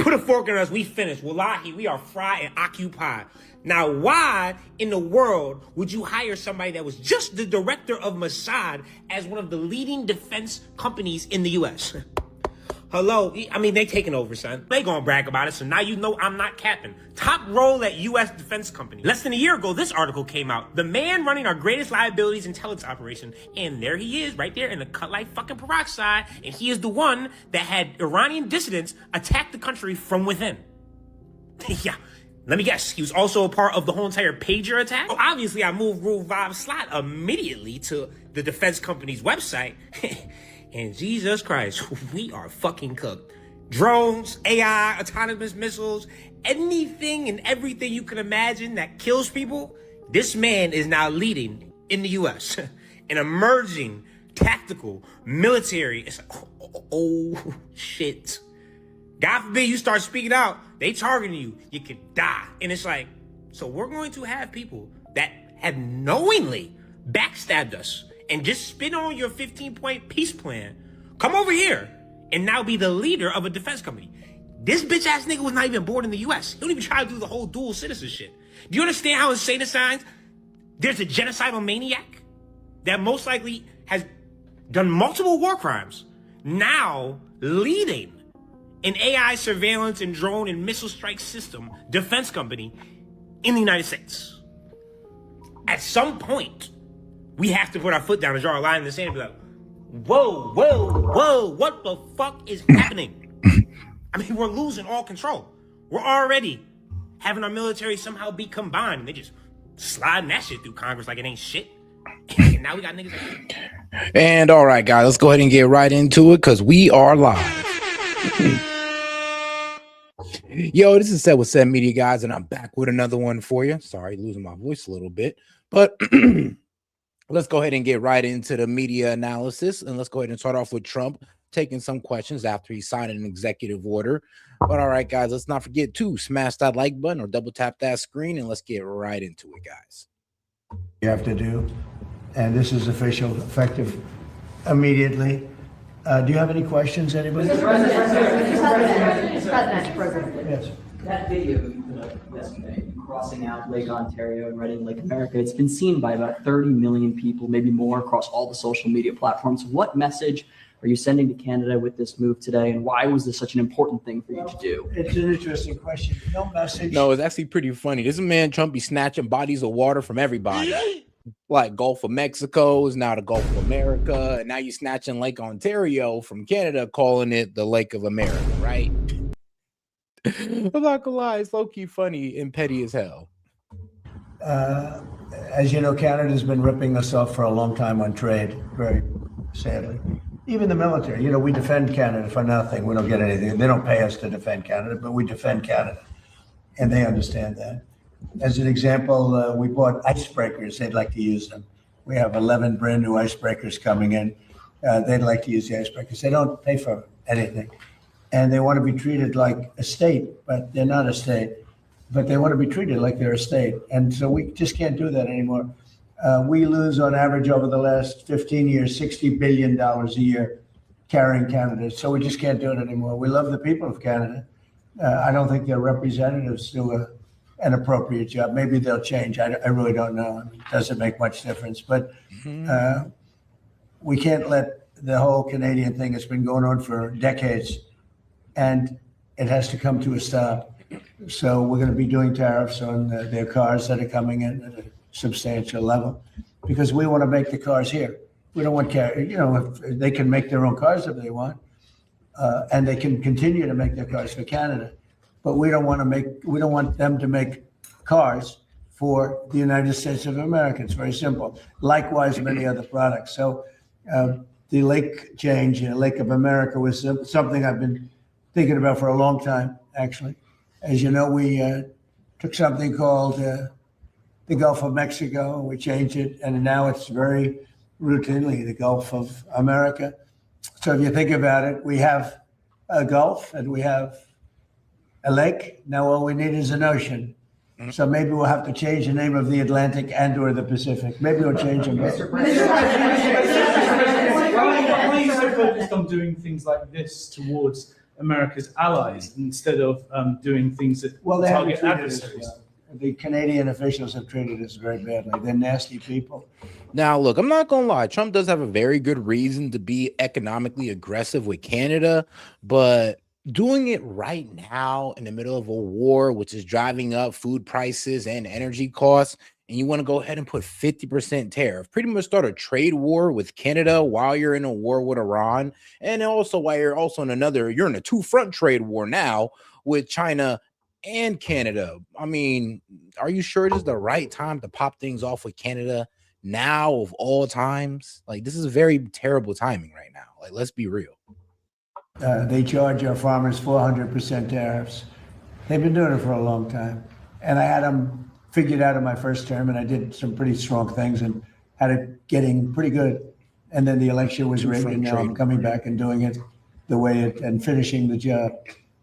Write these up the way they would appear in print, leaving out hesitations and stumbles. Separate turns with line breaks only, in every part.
put a fork in us, we finished. Wallahi, we are fried and occupied. Now, why in the world would you hire somebody that was just the director of Mossad as one of the leading defense companies in the U.S.? Hello? I mean, they taking over, son. They gonna brag about it, so now you know I'm not capping. Top role at U.S. defense company. Less than a year ago, this article came out. The man running our greatest liabilities intelligence operation, and there he is, right there in the cut like fucking peroxide, and he is the one that had Iranian dissidents attack the country from within. Yeah. Let me guess, he was also a part of the whole entire pager attack? Oh, obviously, I moved Rule 5 slot immediately to the defense company's website. And Jesus Christ, we are fucking cooked. Drones, AI, autonomous missiles, anything and everything you can imagine that kills people, this man is now leading in the U.S. an emerging tactical military. It's like, oh, shit. God forbid you start speaking out, they targeting you, you could die. And it's like, so we're going to have people that have knowingly backstabbed us and just spin on your 15-point peace plan, come over here and now be the leader of a defense company. This bitch ass nigga was not even born in the U.S. He don't even try to do the whole dual citizenship. Do you understand how insane it sounds? There's a genocidal maniac that most likely has done multiple war crimes, now leading an AI surveillance and drone and missile strike system defense company in the United States. At some point, we have to put our foot down and draw a line in the sand and be like, whoa, whoa, whoa, what the fuck is happening? I mean, we're losing all control. We're already having our military somehow be combined, and they just sliding that shit through Congress like it ain't shit. And now we got niggas.
And all right, guys, let's go ahead and get right into it because we are live. Yo, this is S.E.T with S.E.T Media, guys, and I'm back with another one for you. Sorry, losing my voice a little bit, but let's go ahead and get right into the media analysis, and let's go ahead and start off with Trump taking some questions after he signed an executive order. But all right, guys, let's not forget to smash that like button or double tap that screen, and let's get right into it, guys.
You have to do, and this is official, effective immediately. Do you have any questions, anybody?
Mr. President.
Yes.
That video you put up yesterday, crossing out Lake Ontario and Reading Lake America, it's been seen by about 30 million people, maybe more, across all the social media platforms. What message are you sending to Canada with this move today, and why was this such an important thing for you to do?
It's an interesting question. No message.
No, it's actually pretty funny. This man Trump be snatching bodies of water from everybody. Like Gulf of Mexico is now the Gulf of America, and now you're snatching Lake Ontario from Canada, calling it the Lake of America, right? I'm not gonna lie, it's low-key funny and petty as hell.
As you know, Canada's been ripping us off for a long time on trade, very sadly. Even the military, you know, we defend Canada for nothing. We don't get anything. They don't pay us to defend Canada, but we defend Canada, and they understand that. As an example, we bought icebreakers. They'd like to use them. We have 11 brand new icebreakers coming in. They'd like to use the icebreakers. They don't pay for anything. And they want to be treated like a state, but they're not a state. But they want to be treated like they're a state. And so we just can't do that anymore. We lose on average over the last 15 years, $60 billion a year carrying Canada. So we just can't do it anymore. We love the people of Canada. I don't think their representatives do an appropriate job. Maybe they'll change. I really don't know. I mean, it doesn't make much difference. But we can't let the whole Canadian thing that's been going on for decades, and it has to come to a stop. So we're going to be doing tariffs on their cars that are coming in at a substantial level, because we want to make the cars here. We don't want if they can make their own cars if they want, and they can continue to make their cars for Canada. But we don't want them to make cars for the United States of America. It's very simple. Likewise, many other products. So the lake change, Lake of America, was something I've been thinking about for a long time, actually. As you know, we took something called the Gulf of Mexico, we changed it, and now it's very routinely the Gulf of America. So if you think about it, we have a Gulf and we have a lake. Now all we need is an ocean. So maybe we'll have to change the name of the Atlantic and or the Pacific. Maybe we'll change them.
Why are you so focused on doing things like this towards America's allies instead of doing things that
Well, they haven't
target
treated us
adversaries.
well. The Canadian officials have treated us very badly. They're nasty people.
Now, look, I'm not gonna lie. Trump does have a very good reason to be economically aggressive with Canada, but doing it right now in the middle of a war, which is driving up food prices and energy costs, and you want to go ahead and put 50% tariff, pretty much start a trade war with Canada while you're in a war with Iran, and also while you're also in you're in a two-front trade war now with China and Canada. I mean, are you sure this is the right time to pop things off with Canada now of all times? Like, this is very terrible timing right now. Like, let's be real.
They charge our farmers 400% tariffs. They've been doing it for a long time. And I had them figured out in my first term, and I did some pretty strong things and had it getting pretty good. And then the election was rigged, and now I'm coming back and doing it the way it and finishing the job.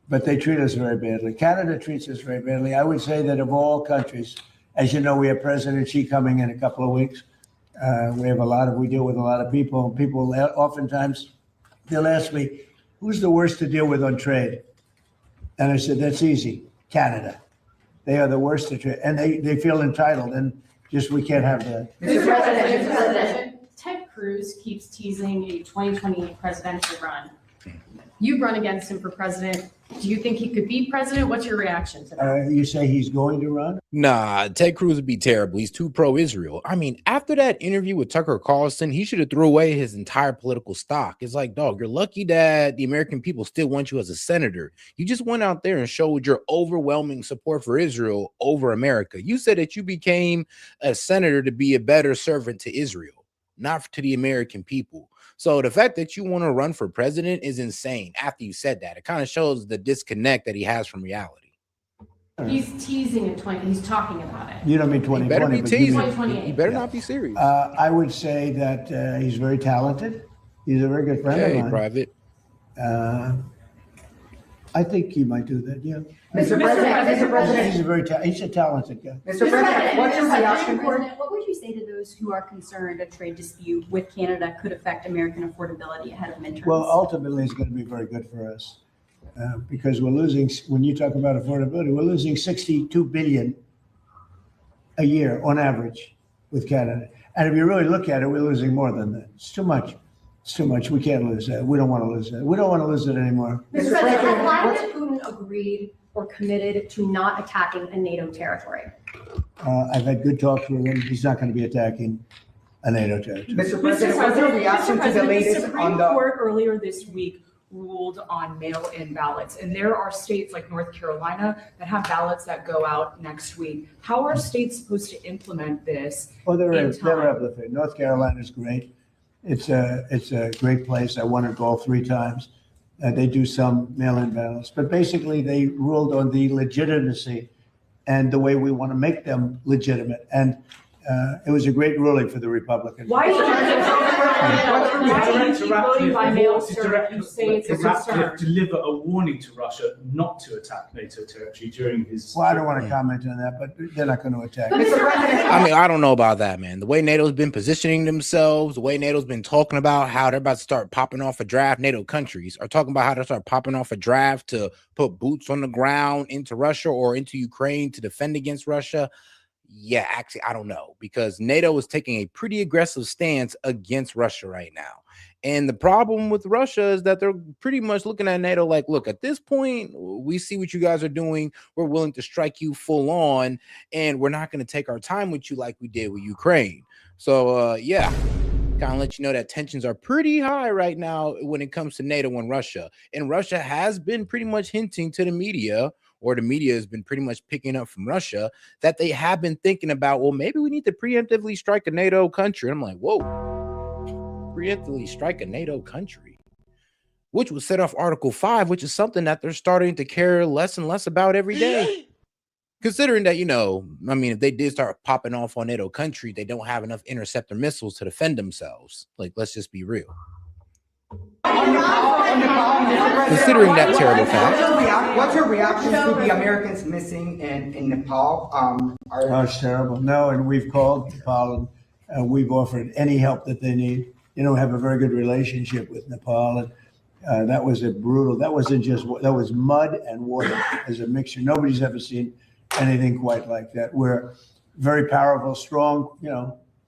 But they treat us very badly. Canada treats us very badly. I would say that of all countries, as you know, we have President Xi coming in a couple of weeks. We deal with a lot of people. People oftentimes, they'll ask me, who's the worst to deal with on trade? And I said, that's easy, Canada. They are the worst to trade. And they feel entitled, and just we can't have that.
Mr. President, Ted Cruz keeps teasing a 2028 presidential run. You run against him for president. Do you think he could be president? What's your reaction to that?
You say he's going to run?
Nah, Ted Cruz would be terrible. He's too pro-Israel. I mean, after that interview with Tucker Carlson, he should have threw away his entire political stock. It's like, dog, you're lucky that the American people still want you as a senator. You just went out there and showed your overwhelming support for Israel over America. You said that you became a senator to be a better servant to Israel, not to the American people. So the fact that you want to run for president is insane. After you said that, it kind of shows the disconnect that he has from reality.
He's teasing at 20. He's talking about it.
You don't mean
He
2020.
better be
but
teasing.
2028.
He better not be serious.
I would say that he's very talented. He's a very good friend of mine.
Private.
I think he might do that, yeah.
Mr. President,
He's a talented guy.
Mr. President, what's your reaction for?
What would you say to those who are concerned a trade dispute with Canada could affect American affordability ahead of midterms?
Well, ultimately, it's going to be very good for us because we're losing, when you talk about affordability, we're losing $62 billion a year on average with Canada. And if you really look at it, we're losing more than that. It's too much. It's too much. We can't lose that. We don't want to lose that. We don't want to lose it anymore.
Mr. President, has Putin agreed or committed to not attacking a NATO territory?
I've had good talks with him. He's not going to be attacking a NATO territory.
Mr. President, what's your reaction to the latest
The
on
Supreme
the?
Court earlier this week ruled on mail-in ballots, and there are states like North Carolina that have ballots that go out next week. How are states supposed to implement this?
Oh, they're
in time?
replicating. North Carolina is great. It's a great place. I won it all 3 times. They do some mail-in ballots, but basically they ruled on the legitimacy and the way we want to make them legitimate. And it was a great ruling for the Republicans.
Why do you keep voting by mail, sir, if you say it's a concern?
Deliver a warning to Russia not to attack NATO territory during his.
Well, I don't want to comment on that, but they're not going to attack.
Mr. President,
I mean, I don't know about that, man. The way NATO's been positioning themselves, the way NATO's been talking about how they're about to start popping off a draft, NATO countries are talking about how to start popping off a draft to put boots on the ground into Russia or into Ukraine to defend against Russia. Yeah, actually, I don't know, because NATO is taking a pretty aggressive stance against Russia right now. And the problem with Russia is that they're pretty much looking at NATO like, look, at this point, we see what you guys are doing. We're willing to strike you full on, and we're not going to take our time with you like we did with Ukraine. So, yeah, kind of let you know that tensions are pretty high right now when it comes to NATO and Russia. And Russia has been pretty much hinting to the media, or the media has been pretty much picking up from Russia, that they have been thinking about, well, maybe we need to preemptively strike a NATO country. I'm like, whoa, preemptively strike a NATO country, which would set off Article 5, which is something that they're starting to care less and less about every day. Considering that, you know, I mean, if they did start popping off on NATO country, they don't have enough interceptor missiles to defend themselves. Like, let's just be real. Considering that terrible fact.
what's your reaction to the Americans missing in Nepal?
Oh, it's terrible. No, and we've called Nepal and we've offered any help that they need. You know, we have a very good relationship with Nepal, That was that was mud and water as a mixture. Nobody's ever seen anything quite like that. Where very powerful, strong,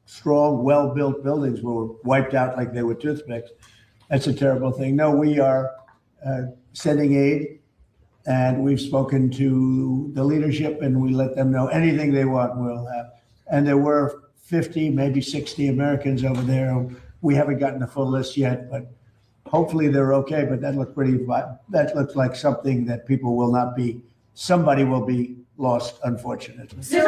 strong, well-built buildings were wiped out like they were toothpicks. That's a terrible thing. No, we are sending aid, and we've spoken to the leadership, and we let them know anything they want, we'll have. And there were 50, maybe 60 Americans over there. We haven't gotten the full list yet, but hopefully they're okay. But that looked that looked like something that people will not be, somebody will be lost, unfortunately.
There's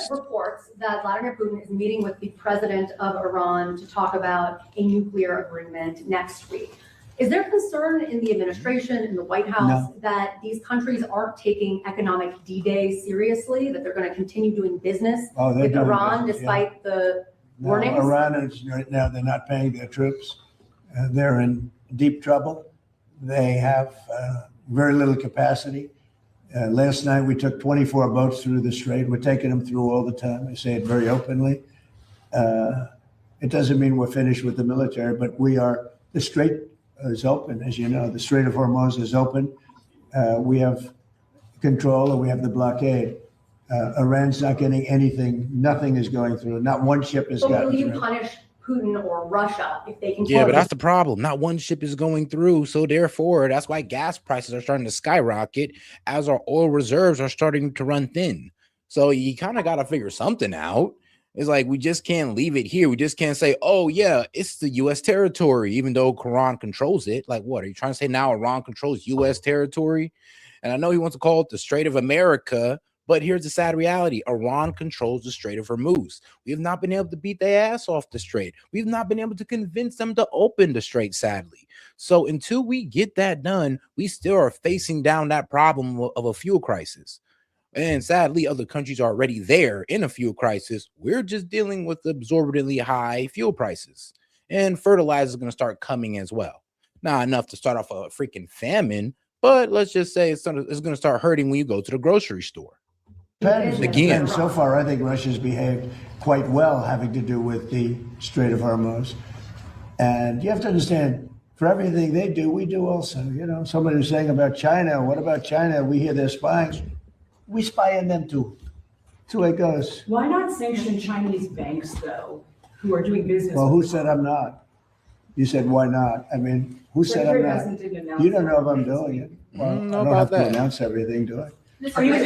reports that Vladimir Putin is meeting with the president of Iran to talk about a nuclear agreement next week. Is there concern in the administration, in the White House, that these countries aren't taking economic D-Day seriously, that they're going to continue doing business with Iran despite the warnings?
Iran is right now, they're not paying their troops. They're in deep trouble. They have very little capacity. Last night, we took 24 boats through the strait. We're taking them through all the time. I say it very openly. It doesn't mean we're finished with the military, but the strait is open, as you know. The Strait of Hormuz is open. We have control, and we have the blockade. Iran's not getting anything. Nothing is going through. Not one ship has gotten through.
Will you punish Putin or Russia if they can?
Yeah, but that's the problem. Not one ship is going through. So therefore, that's why gas prices are starting to skyrocket as our oil reserves are starting to run thin. So you kind of got to figure something out. It's like, we just can't leave it here. We just can't say, oh, yeah, it's the U.S. territory, even though Iran controls it. Like, what? Are you trying to say now Iran controls U.S. territory? And I know he wants to call it the Strait of America, but here's the sad reality. Iran controls the Strait of Hormuz. We have not been able to beat their ass off the strait. We've not been able to convince them to open the strait, sadly. So until we get that done, we still are facing down that problem of a fuel crisis. And sadly, other countries are already there in a fuel crisis. We're just dealing with exorbitantly high fuel prices. And fertilizer is going to start coming as well. Not enough to start off a freaking famine, but let's just say it's going to start hurting when you go to the grocery store.
Again, so far, I think Russia's behaved quite well, having to do with the Strait of Hormuz. And you have to understand, for everything they do, we do also. Somebody was saying about China, what about China? We hear they're spying. We spy on them too. That's the way it goes.
Why not sanction Chinese banks, though, who are doing business?
Well, who said I'm not? You said, why not? I mean, who said I'm not? You don't know if I'm doing it. Well, I don't have to announce everything, do I?
Are you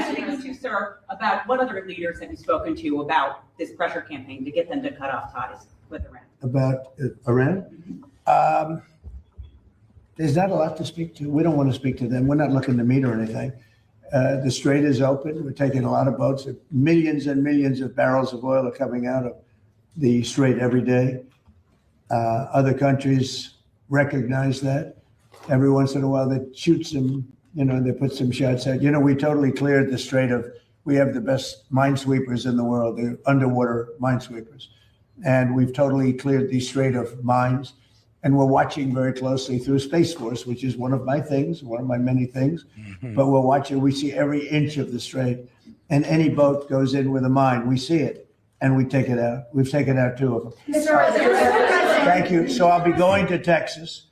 speaking to, sir, about what other leaders have you spoken to about this pressure campaign to get them to cut off ties with Iran?
About Iran? There's not a lot to speak to. We don't want to speak to them. We're not looking to meet or anything. The strait is open. We're taking a lot of boats. Millions and millions of barrels of oil are coming out of the strait every day. Other countries recognize that. Every once in a while, they shoot some, they put some shots out. We totally cleared the strait we have the best minesweepers in the world, the underwater minesweepers. And we've totally cleared the strait of mines. And we're watching very closely through Space Force, which is one of my many things. Mm-hmm. But we're watching, we see every inch of the strait. And any boat goes in with a mine, we see it, and we take it out. We've taken out 2 of them. Thank you. So I'll be going to Texas,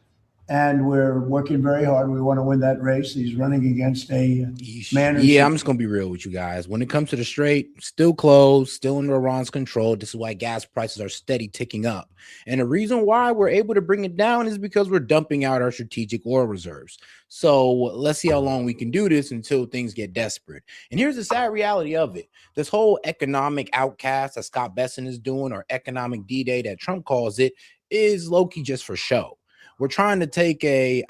and we're working very hard. We want to win that race. He's running against a man.
Yeah, I'm just going to be real with you guys. When it comes to the strait, still closed, still under Iran's control. This is why gas prices are steady ticking up. And the reason why we're able to bring it down is because we're dumping out our strategic oil reserves. So let's see how long we can do this until things get desperate. And here's the sad reality of it. This whole economic outcast that Scott Besson is doing, or economic D-Day that Trump calls it, is low-key just for show. We're trying to take a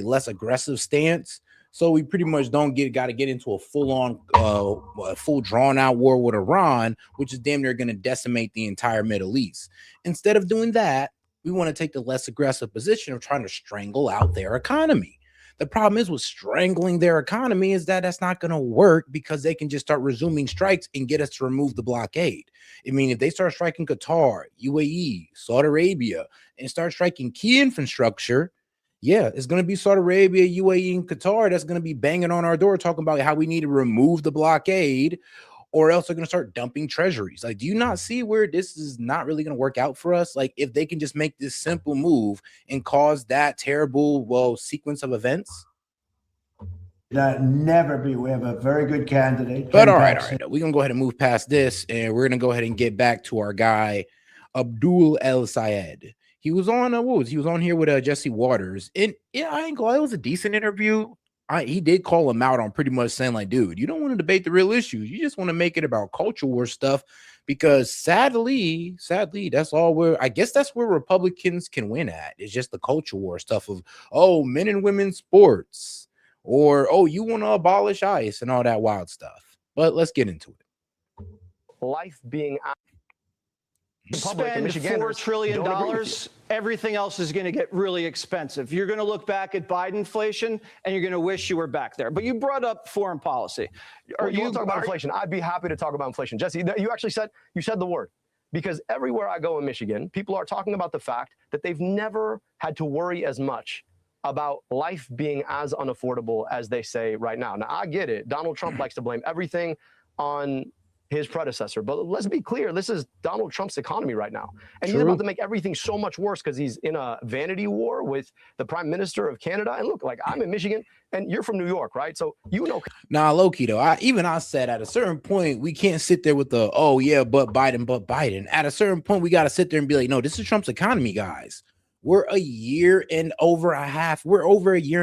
less aggressive stance. So we pretty much got to get into a full drawn out war with Iran, which is damn near going to decimate the entire Middle East. Instead of doing that, we want to take the less aggressive position of trying to strangle out their economy. The problem is with strangling their economy is that that's not going to work, because they can just start resuming strikes and get us to remove the blockade. I mean, if they start striking Qatar, UAE, Saudi Arabia, and start striking key infrastructure, yeah, it's going to be Saudi Arabia, UAE, and Qatar that's going to be banging on our door talking about how we need to remove the blockade, or else they're going to start dumping treasuries. Like, do you not see where this is not really going to work out for us? Like, if they can just make this simple move and cause that terrible, well, sequence of events.
Never be. We have a very good candidate.
But all right. We're going to go ahead and move past this, and we're going to go ahead and get back to our guy, Abdul El Sayed. He was on, he was on here with Jesse Waters. And yeah, I ain't gonna lie, it was a decent interview. He did call him out on pretty much saying, like, dude, you don't want to debate the real issues. You just want to make it about culture war stuff, because sadly, that's all I guess that's where Republicans can win at. It's just the culture war stuff of, oh, men and women's sports, or, oh, you want to abolish ICE and all that wild stuff. But let's get into it.
Life being
spend $4 trillion, everything else is going to get really expensive. You're going to look back at Biden inflation and you're going to wish you were back there. But you brought up foreign policy.
You want to talk about inflation? I'd be happy to talk about inflation. Jesse, you actually said the word, because everywhere I go in Michigan, people are talking about the fact that they've never had to worry as much about life being as unaffordable as they say right now. Now, I get it. Donald Trump likes to blame everything on his predecessor, but let's be clear, this is Donald Trump's economy right now, and he's about to make everything so much worse because he's in a vanity war with the Prime Minister of Canada. And look, like, I'm in Michigan and you're from New York, right? So you know.
Nah, low-key though, I said at a certain point we can't sit there with the, oh yeah, but Biden. At a certain point we got to sit there and be like, no, this is Trump's economy, guys. We're over a year and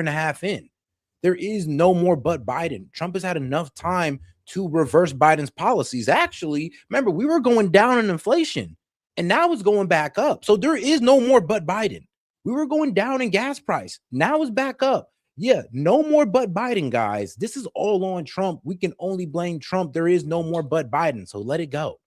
a half in. There is no more but Biden. Trump has had enough time to reverse Biden's policies. Actually, remember, we were going down in inflation and now it's going back up. So there is no more but Biden. We were going down in gas price. Now it's back up. Yeah, no more but Biden, guys. This is all on Trump. We can only blame Trump. There is no more but Biden. So let it go.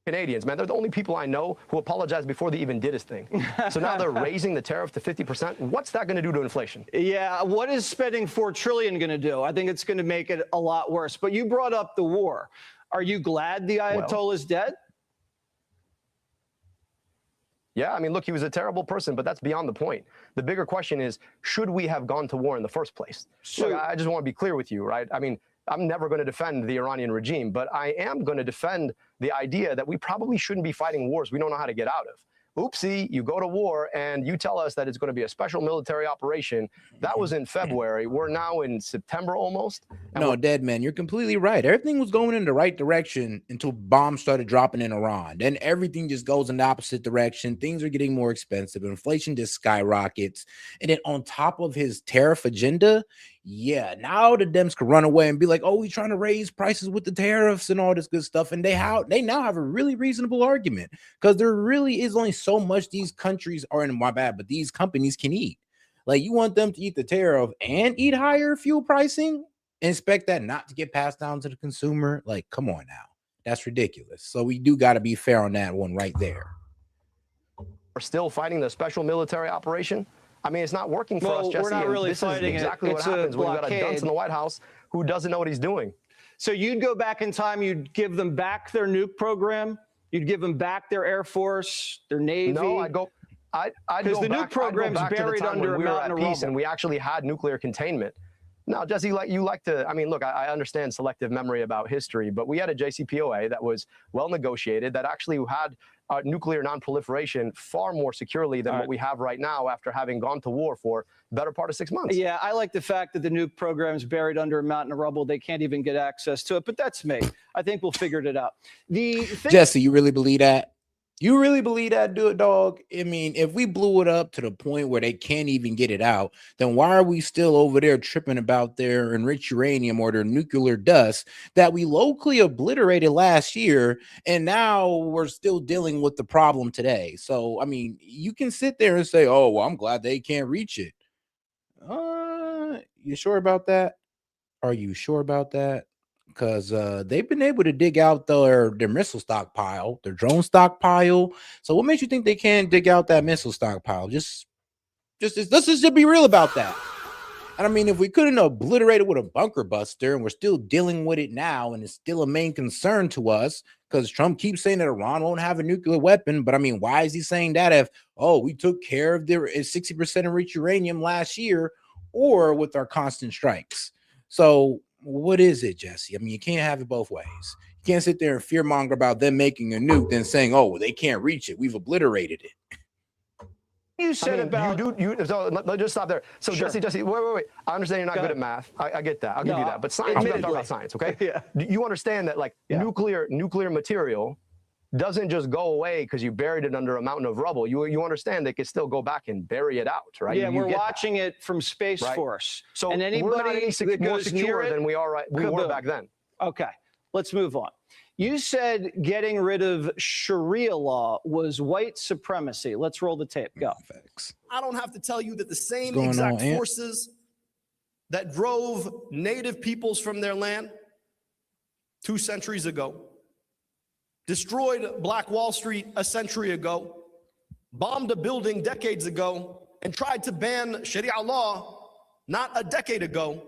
Canadians, man, they're the only people I know who apologized before they even did his thing. So now they're raising the tariff to 50%. What's that going to do to inflation?
Yeah, what is spending $4 trillion going to do? I think it's going to make it a lot worse. But you brought up the war. Are you glad the Ayatollah is dead?
Yeah, I mean, look, he was a terrible person, but that's beyond the point. The bigger question is, should we have gone to war in the first place? So look, I just want to be clear with you, right? I mean, I'm never going to defend the Iranian regime, but I am going to defend the idea that we probably shouldn't be fighting wars we don't know how to get out of. Oopsie, you go to war and you tell us that it's going to be a special military operation. That was in February. We're now in September almost.
No, dead man, you're completely right. Everything was going in the right direction until bombs started dropping in Iran. Then everything just goes in the opposite direction. Things are getting more expensive. Inflation just skyrockets. And then on top of his tariff agenda, yeah, now the Dems could run away and be like, oh, we're trying to raise prices with the tariffs and all this good stuff. And they now have a really reasonable argument, because there really is only so much these countries but these companies can eat. Like, you want them to eat the tariff and eat higher fuel pricing and expect that not to get passed down to the consumer? Like, come on now. That's ridiculous. So we do got to be fair on that one right there.
We're still fighting the special military operation. I mean, it's not working for us, Jesse.
We're not really fighting it.
Exactly what happens when you've got a dunce in the White House who doesn't know what he's doing.
So you'd go back in time, you'd give them back their nuke program, you'd give them back their Air Force, their Navy.
No, I'd go because
the nuke program's buried under a mountain of rubble.
And we actually had nuclear containment. Now, Jesse, you like to, I mean, look, I understand selective memory about history, but we had a JCPOA that was well negotiated, that actually had nuclear non-proliferation far more securely than what we have right now after having gone to war for the better part of 6 months.
Yeah, I like the fact that the nuke program's buried under a mountain of rubble. They can't even get access to it, but that's me. I think we'll figure it out.
Jesse, you really believe that? You really believe that, dog? I mean, if we blew it up to the point where they can't even get it out, then why are we still over there tripping about their enriched uranium or their nuclear dust that we locally obliterated last year, and now we're still dealing with the problem today? So, I mean, you can sit there and say, oh, well, I'm glad they can't reach it. You sure about that? Are you sure about that? Because they've been able to dig out their missile stockpile, their drone stockpile. So what makes you think they can't dig out that missile stockpile? Let's just be real about that. And I mean, if we couldn't obliterate it with a bunker buster, and we're still dealing with it now, and it's still a main concern to us, because Trump keeps saying that Iran won't have a nuclear weapon. But I mean, why is he saying that if, oh, we took care of their 60% enriched uranium last year, or with our constant strikes? So What is it, Jesse? I mean, you can't have it both ways. You can't sit there and fearmonger about them making a nuke, then saying, "Oh, well, they can't reach it. We've obliterated it."
You said about
so let's just stop there. So
Sure.
Jesse, wait. I understand you're not good at math. I get that. I'll give you that. But science, we're talking about science, okay?
Yeah.
You understand that like nuclear material doesn't just go away because you buried it under a mountain of rubble. You understand they can still go back and bury it out, right?
Yeah,
You
we're
get
watching
that,
it from Space
right?
Force.
So
and
we're not
anybody
any
that
more
goes near
secure
it,
than we were
kaboom.
back then.
Okay, let's move on. You said getting rid of Sharia law was white supremacy. Let's roll the tape. Go.
I don't have to tell you that the same
going
exact
on, Ant?
forces that drove native peoples from their land 2 centuries ago, destroyed Black Wall Street a century ago, bombed a building decades ago, and tried to ban Sharia law not a decade ago,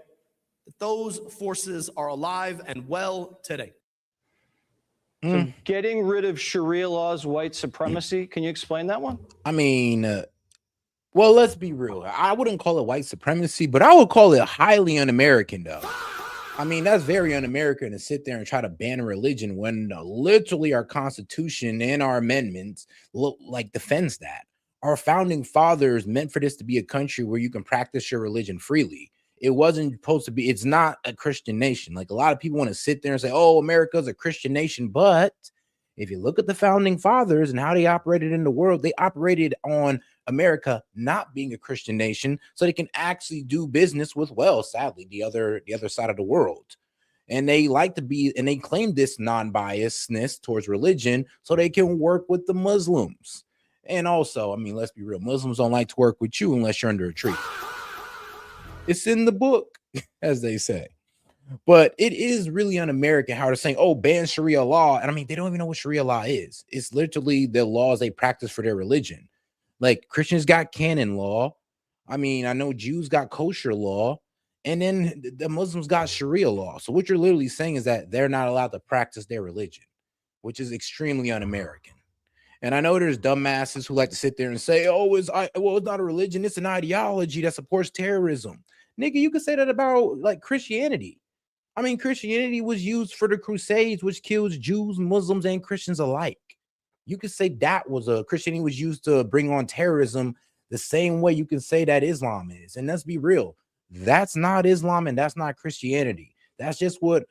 that those forces are alive and well today.
So getting rid of Sharia law is white supremacy. Can you explain that one?
I mean, well, let's be real. I wouldn't call it white supremacy, but I would call it highly un-American, though. I mean, that's very un-American to sit there and try to ban a religion when literally our Constitution and our amendments defends that. Our founding fathers meant for this to be a country where you can practice your religion freely. It wasn't supposed to be. It's not a Christian nation. Like a lot of people want to sit there and say, "Oh, America's a Christian nation," but if you look at the founding fathers and how they operated in the world, they operated on America not being a Christian nation, so they can actually do business with, well, sadly, the other side of the world. And they like to be, and they claim this non-biasness towards religion, so they can work with the Muslims. And also, I mean, let's be real, Muslims don't like to work with you unless you're under a tree. It's in the book, as they say. But it is really un-American how they're saying, "Oh, ban Sharia law." And I mean, they don't even know what Sharia law is. It's literally the laws they practice for their religion. Like Christians got canon law. I mean, I know Jews got kosher law. And then the Muslims got Sharia law. So what you're literally saying is that they're not allowed to practice their religion, which is extremely un-American. And I know there's dumbasses who like to sit there and say, "Oh, it's not a religion. It's an ideology that supports terrorism." Nigga, you could say that about like Christianity. I mean, Christianity was used for the Crusades, which kills Jews, Muslims, and Christians alike. You could say that Christianity was used to bring on terrorism the same way you can say that Islam is. And let's be real, that's not Islam and that's not Christianity. That's just what,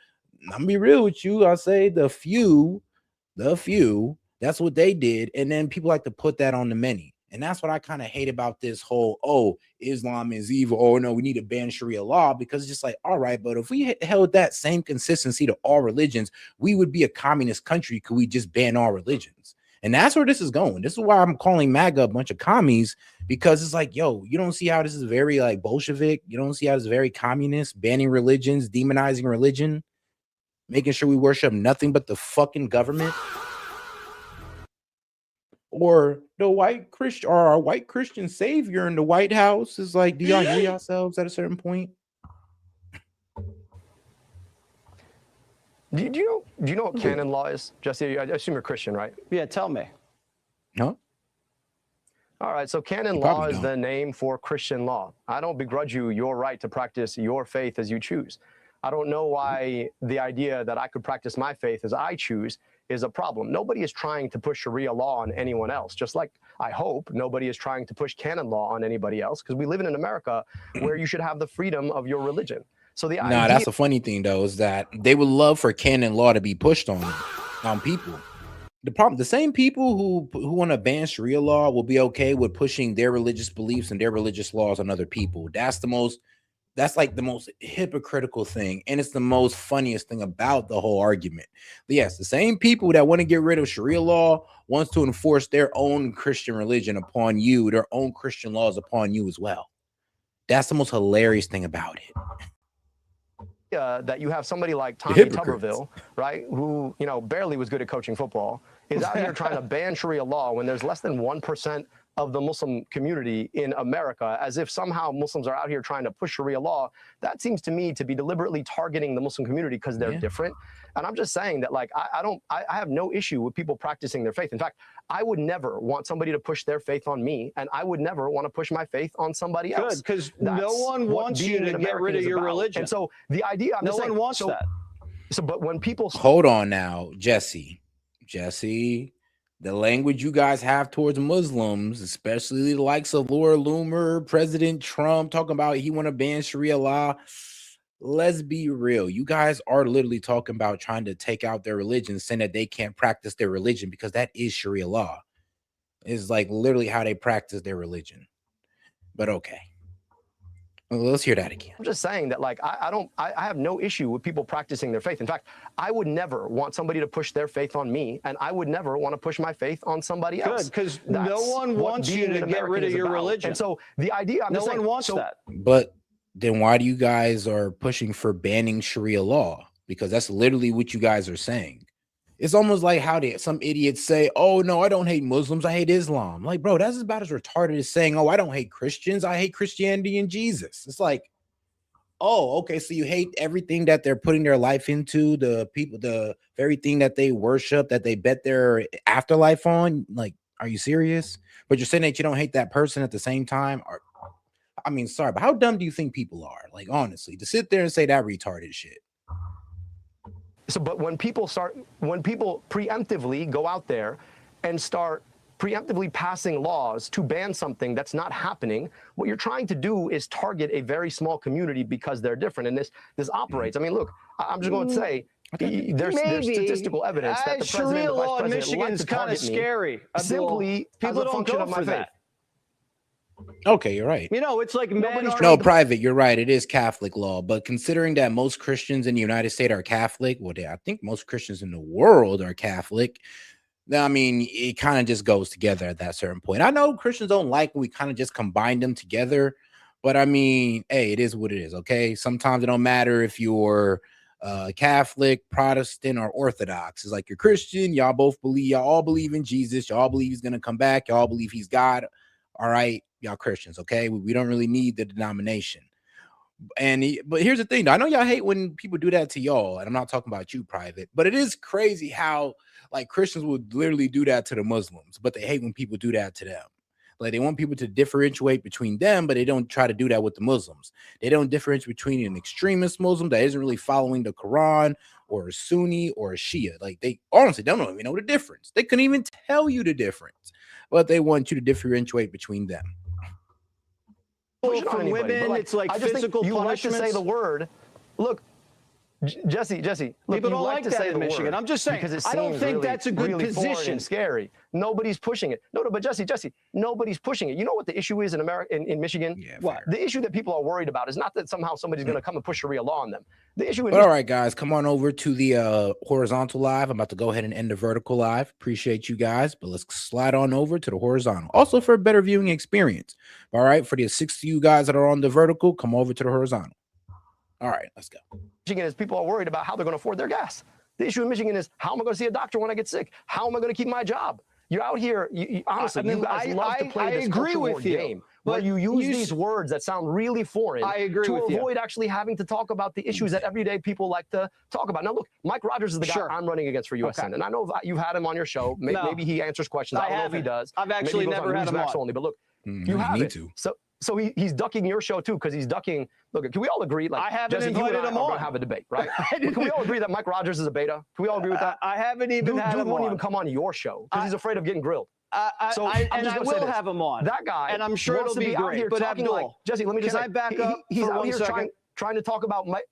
I'm gonna be real with you. I say the few, that's what they did. And then people like to put that on the many. And that's what I kind of hate about this whole, "Oh, Islam is evil. Oh, no, we need to ban Sharia law," because it's just like, all right, but if we held that same consistency to all religions, we would be a communist country. Could we just ban all religions? And that's where this is going. This is why I'm calling MAGA a bunch of commies, because it's like, yo, you don't see how this is very like Bolshevik. You don't see how this is very communist, banning religions, demonizing religion, making sure we worship nothing but the fucking government. Or the white Christian, or our white Christian savior in the White House is like, do y'all hear yourselves at a certain point?
Do you know what canon law is, Jesse? I assume you're Christian, right?
Yeah, tell me.
No.
All right, so canon law is the name for Christian law. I don't begrudge you your right to practice your faith as you choose. I don't know why the idea that I could practice my faith as I choose is a problem. Nobody is trying to push Sharia law on anyone else, just like I hope nobody is trying to push canon law on anybody else, because we live in an America where you should have the freedom of your religion. So the idea—
that's the funny thing, though, is that they would love for canon law to be pushed on people. The problem, the same people who want to ban Sharia law will be okay with pushing their religious beliefs and their religious laws on other people. That's like the most hypocritical thing. And it's the most funniest thing about the whole argument. But yes, the same people that want to get rid of Sharia law wants to enforce their own Christian religion upon you, their own Christian laws upon you as well. That's the most hilarious thing about it.
That you have somebody like Tommy Tuberville, right, who barely was good at coaching football, is out here trying to ban Sharia law when there's less than 1% of the Muslim community in America, as if somehow Muslims are out here trying to push Sharia law, that seems to me to be deliberately targeting the Muslim community because they're different. And I'm just saying that, like, I have no issue with people practicing their faith. In fact, I would never want somebody to push their faith on me, and I would never want to push my faith on somebody else.
Good, because no one wants you to get rid of your religion.
And so the idea,
no one wants that.
So, but when people
hold on now, Jesse, the language you guys have towards Muslims, especially the likes of Laura Loomer, President Trump, talking about he want to ban Sharia law. Let's be real. You guys are literally talking about trying to take out their religion, saying that they can't practice their religion because that is Sharia law. It's like literally how they practice their religion. But okay. Well, let's hear that again.
I'm just saying that, like, I have no issue with people practicing their faith. In fact, I would never want somebody to push their faith on me, and I would never want to push my faith on somebody else.
Good, because no one wants you to get rid of your religion.
And so the idea,
no one wants that.
But then why do you guys are pushing for banning Sharia law? Because that's literally what you guys are saying. It's almost like how some idiots say, oh, no, I don't hate Muslims, I hate Islam. Like, bro, that's about as retarded as saying, oh, I don't hate Christians, I hate Christianity and Jesus. It's like, oh, okay, so you hate everything that they're putting their life into, the people, the very thing that they worship, that they bet their afterlife on. Like, are you serious? But you're saying that you don't hate that person at the same time? Or, I mean, sorry, but how dumb do you think people are? Like, honestly, to sit there and say that retarded shit.
So, but when people preemptively go out there and start preemptively passing laws to ban something that's not happening, what you're trying to do is target a very small community because they're different. And this operates. I mean, look, I'm just going to say, there's statistical evidence that the president and the vice president
Michigan is kind of scary.
Simply people don't go for that.
Okay, you're right.
You know, it's like
no, private. You're right. It is Catholic law, but considering that most Christians in the United States are Catholic, well, I think most Christians in the world are Catholic. I mean, it kind of just goes together at that certain point. I know Christians don't like when we kind of just combine them together, but I mean, hey, it is what it is. Okay, sometimes it don't matter if you're Catholic, Protestant, or Orthodox. It's like you're Christian. Y'all all believe in Jesus. Y'all believe he's gonna come back. Y'all believe he's God. All right, y'all Christians, okay? We don't really need the denomination. But here's the thing. I know y'all hate when people do that to y'all, and I'm not talking about you, private, but it is crazy how, like, Christians would literally do that to the Muslims, but they hate when people do that to them. Like, they want people to differentiate between them, but they don't try to do that with the Muslims. They don't differentiate between an extremist Muslim that isn't really following the Quran, or a Sunni, or a Shia. Like, they honestly don't even know the difference. They couldn't even tell you the difference, but they want you to differentiate between them.
For women, it's like physical
you like to say the word. Look, Jesse, look,
people don't like to say in Michigan. I'm just saying,
because
I don't think that's a good position.
And scary. Nobody's pushing it. No, but Jesse, nobody's pushing it. You know what the issue is in America, in Michigan?
Yeah,
what? The issue that people are worried about is not that somehow somebody's going to come and push Sharia law on them. The issue.
All right, guys, come on over to the horizontal live. I'm about to go ahead and end the vertical live. Appreciate you guys, but let's slide on over to the horizontal. Also for a better viewing experience. All right, for the 6 of you guys that are on the vertical, come over to the horizontal. All right, let's go.
Michigan is people are worried about how they're going to afford their gas. The issue in Michigan is, how am I going to see a doctor when I get sick? How am I going to keep my job? You're out here, honestly, you guys love to play this culture war game where you use these words that sound really foreign to avoid actually having to talk about the issues that everyday people like to talk about. Now, look, Mike Rogers is the guy I'm running against for U.S. Senate, and I know you've had him on your show. Maybe he answers questions. I don't know if he does.
I've actually never had him on.
Only, but look, you have it. So he's ducking your show too, because he's ducking. Look, can we all agree? Like,
I haven't
Jesse,
invited him on.
Have a debate, right? Can we all agree that Mike Rogers is a beta? Can we all agree with that?
I haven't even had him on.
Dude won't even come on your show because he's afraid of getting grilled.
I will have him on.
That guy,
and I'm sure it'll be great. But Abdul,
like, Jesse, let me just
can I back up
he's
for
out
1
here
second?
Trying to talk about my.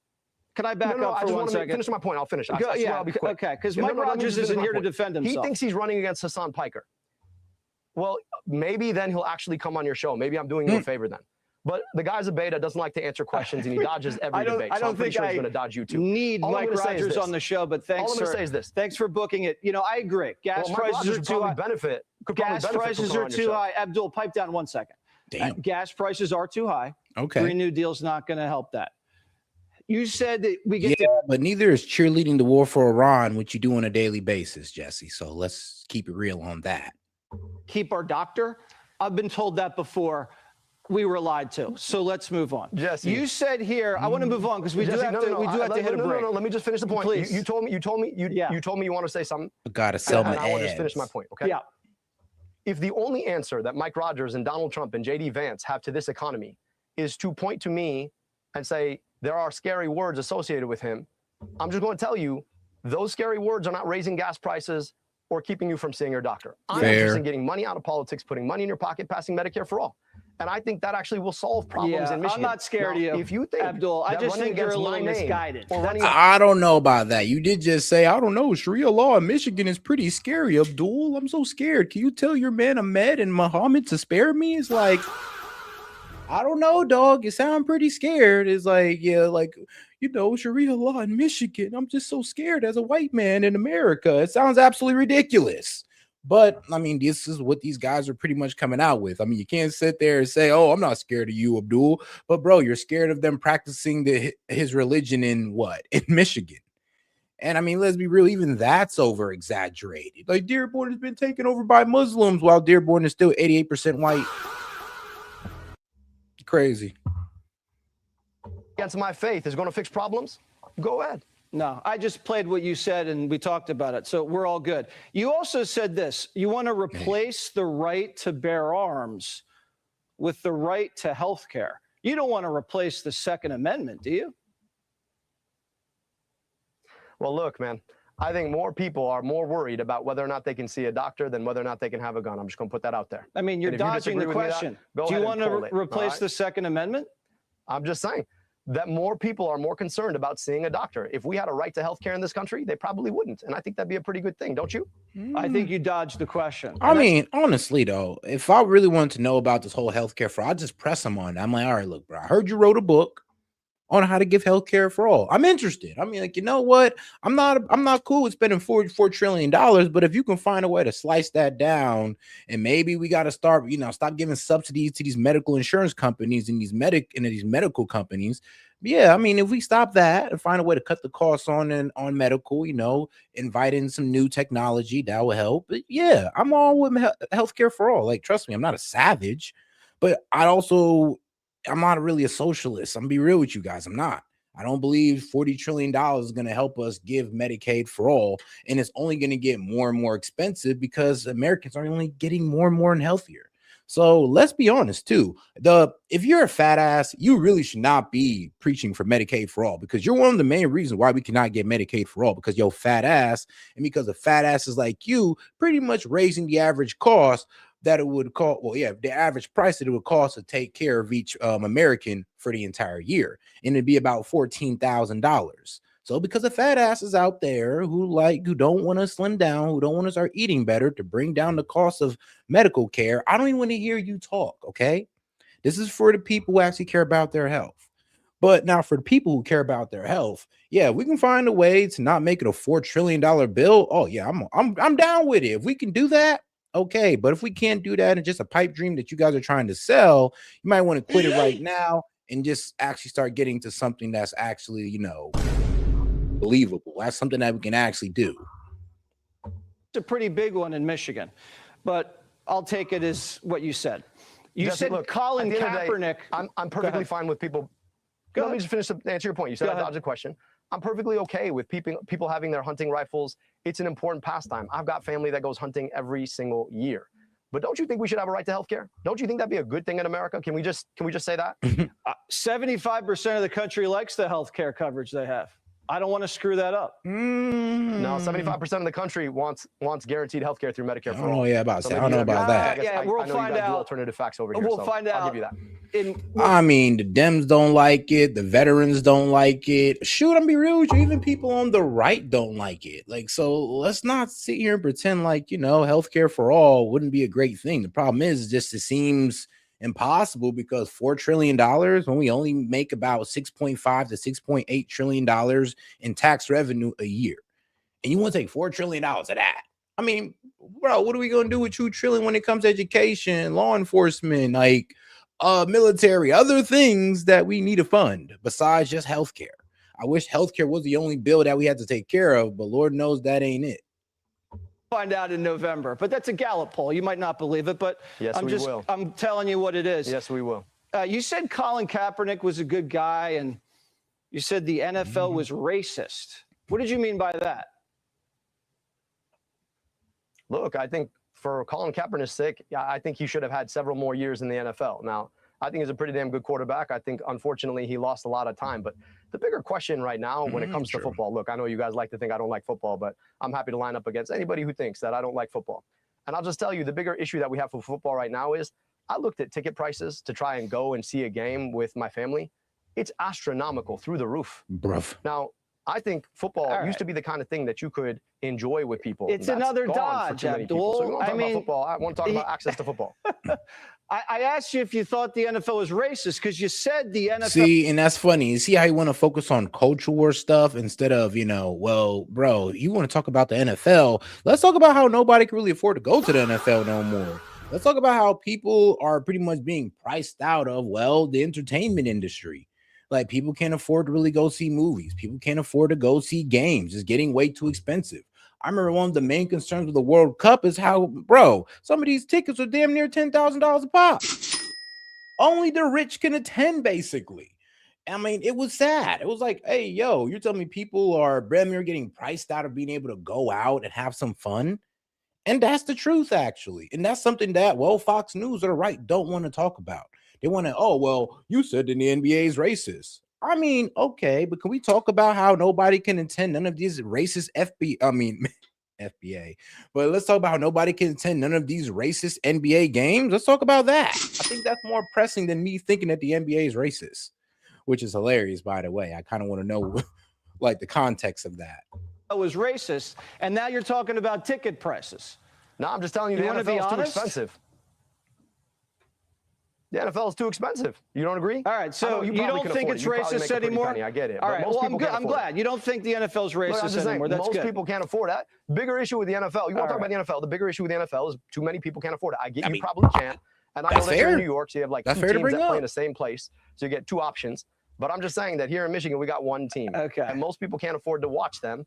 Can I back up for 1 second?
Finish my point. I'll finish.
I'll be quick. Okay, because Mike Rogers isn't here to defend himself.
He thinks he's running against Hassan Piker. Well, maybe then he'll actually come on your show. Maybe I'm doing you a favor then. But the guy's a beta, doesn't like to answer questions, and he dodges every debate.
I don't think
he's going to dodge you too.
Need Mike Rogers on the show, but thanks.
All I'm going to say is this.
Thanks for booking it. You know, I agree. Gas prices are too high. Gas prices are too high. Abdul, pipe down 1 second.
Damn.
Gas prices are too high.
Okay.
Green New Deal's not going to help that. You said that we
Yeah,
get to
but neither is cheerleading the war for Iran, which you do on a daily basis, Jesse. So let's keep it real on that.
keep our doctor. I've been told that before. We were lied to. So let's move on.
Jesse,
you said here, I want to move on because we do have to. We do have to hit a break.
No, let me just finish the point.
Please.
You told me you want to say something.
I gotta sell my
and I want to just
ads.
finish my point. Okay.
Yeah.
If the only answer that Mike Rogers and Donald Trump and J.D. Vance have to this economy is to point to me and say there are scary words associated with him, I'm just going to tell you those scary words are not raising gas prices or keeping you from seeing your doctor. I'm interested in getting money out of politics, putting money in your pocket, passing Medicare for all. And I think that actually will solve problems in Michigan.
I'm not scared of you,
if you think
Abdul. I just think you're a little misguided.
I don't know about that. You did just say, I don't know, Sharia law in Michigan is pretty scary, Abdul. I'm so scared. Can you tell your man Ahmed and Muhammad to spare me? It's like, I don't know, dog. You sound pretty scared. It's like, yeah, like, you know, Sharia law in Michigan. I'm just so scared as a white man in America. It sounds absolutely ridiculous. But I mean, this is what these guys are pretty much coming out with. I mean, you can't sit there and say, "Oh, I'm not scared of you, Abdul." But bro, you're scared of them practicing his religion in what? In Michigan. And I mean, let's be real, even that's over exaggerated. Like Dearborn has been taken over by Muslims while Dearborn is still 88% white. Crazy.
Against my faith is going to fix problems. Go ahead.
No, I just played what you said and we talked about it. So we're all good. You also said this. You want to replace the right to bear arms with the right to health care. You don't want to replace the Second Amendment, do you?
Well, look, man, I think more people are more worried about whether or not they can see a doctor than whether or not they can have a gun. I'm just going to put that out there.
I mean, you're dodging the question. Do you want to replace the Second Amendment?
I'm just saying that more people are more concerned about seeing a doctor. If we had a right to health care in this country, they probably wouldn't. And I think that'd be a pretty good thing, don't you?
I think you dodged the question.
I mean, honestly, though, if I really wanted to know about this whole healthcare fraud, I'd just press them on it. I'm like, all right, look, bro, I heard you wrote a book on how to give healthcare for all. I'm interested. I mean, like, you know what? I'm not cool with spending $4 trillion, but if you can find a way to slice that down, and maybe we got to start, stop giving subsidies to these medical insurance companies and these medical companies. Yeah, I mean, if we stop that and find a way to cut the costs on medical, invite in some new technology, that will help. But yeah, I'm all with healthcare for all. Like, trust me, I'm not a savage, but I'm not really a socialist. I'm gonna be real with you guys. I'm not. I don't believe $40 trillion is going to help us give Medicaid for all. And it's only going to get more and more expensive because Americans are only getting more and more and healthier. So let's be honest too. If you're a fat ass, you really should not be preaching for Medicaid for all, because you're one of the main reasons why we cannot get Medicaid for all, because you're fat ass, and because the fat asses like you pretty much raising the average cost that it would cost. Well, yeah, the average price that it would cost to take care of each American for the entire year, and it'd be about $14,000. So because of fat asses out there who don't want to slim down, who don't want to start eating better to bring down the cost of medical care, I don't even want to hear you talk, okay? This is for the people who actually care about their health. But now for the people who care about their health, yeah, we can find a way to not make it a $4 trillion bill. Oh yeah, I'm down with it. If we can do that, okay. But if we can't do that and just a pipe dream that you guys are trying to sell, you might want to quit it right now and just actually start getting to something that's actually, believable. That's something that we can actually do.
It's a pretty big one in Michigan, but I'll take it as what you said. You
Jesse,
said
look,
Colin
at the end of the
Kaepernick.
day, I'm perfectly fine with people. Let me just finish to answer your point. You said I dodged a question. I'm perfectly okay with people having their hunting rifles. It's an important pastime. I've got family that goes hunting every single year. But don't you think we should have a right to health care? Don't you think that'd be a good thing in America? Can we just say that?
75% of the country likes the health care coverage they have. I don't want to screw that up.
No, 75% of the country wants guaranteed health care through Medicare for all.
Oh yeah, I don't know about that.
Yeah, we'll find out.
Alternative facts over here.
We'll find out.
I'll give you that.
I mean, the Dems don't like it. The veterans don't like it. Shoot, I'm be real with you. Even people on the right don't like it. Like, so let's not sit here and pretend like, healthcare for all wouldn't be a great thing. The problem is just it seems impossible because $4 trillion when we only make about $6.5 to $6.8 trillion in tax revenue a year. And you want to take $4 trillion of that. I mean, bro, what are we going to do with $2 trillion when it comes to education, law enforcement, military, other things that we need to fund besides just healthcare? I wish healthcare was the only bill that we had to take care of, but Lord knows that ain't it.
Find out in November, but that's a Gallup poll. You might not believe it, but
Yes, we will.
I'm telling you what it is.
Yes, we will.
You said Colin Kaepernick was a good guy, and you said the NFL was racist. What did you mean by that?
Look, I think for Colin Kaepernick's sake, I think he should have had several more years in the NFL. Now, I think he's a pretty damn good quarterback. I think, unfortunately, he lost a lot of time. But the bigger question right now when it comes to football, look, I know you guys like to think I don't like football, but I'm happy to line up against anybody who thinks that I don't like football. And I'll just tell you, the bigger issue that we have for football right now is I looked at ticket prices to try and go and see a game with my family. It's astronomical through the roof.
Bruv.
Now, I think football used to be the kind of thing that you could enjoy with people.
It's
That's
another
gone for
dodge,
too many people. So we
Abdul.
want to talk about football. I want to talk about access to football.
I asked you if you thought the NFL was racist because you said the NFL.
See, and that's funny. You see how you want to focus on culture war stuff instead of, well, bro, you want to talk about the NFL. Let's talk about how nobody can really afford to go to the NFL no more. Let's talk about how people are pretty much being priced out of, the entertainment industry. Like, people can't afford to really go see movies. People can't afford to go see games. It's getting way too expensive. I remember one of the main concerns with the World Cup is how, some of these tickets are damn near $10,000 a pop. Only the rich can attend, basically. I mean, it was sad. It was like, hey, you're telling me people are damn near getting priced out of being able to go out and have some fun? And that's the truth, actually. And that's something that, Fox News or the right don't want to talk about. They want to, you said that the NBA is racist. I mean, okay, but can we talk about how nobody can attend none of these racist FBA? But let's talk about how nobody can attend none of these racist NBA games. Let's talk about that. I think that's more pressing than me thinking that the NBA is racist, which is hilarious, by the way. I kind of want to know, the context of that.
It was racist, and now you're talking about ticket prices.
No, I'm just telling you, the NFL is too expensive. The NFL is too expensive. You don't agree?
All right, so you don't think it's racist anymore?
I get it.
All right, well, I'm glad. You don't think the NFL is racist anymore. That's good.
Most people can't afford that. Bigger issue with the NFL. You want to talk about the NFL? The bigger issue with the NFL is too many people can't afford it. I get you probably can't. And I know that you're in New York, so you have two teams that play in the same place. So you get two options. But I'm just saying that here in Michigan, we got one team.
Okay.
And most people can't afford to watch them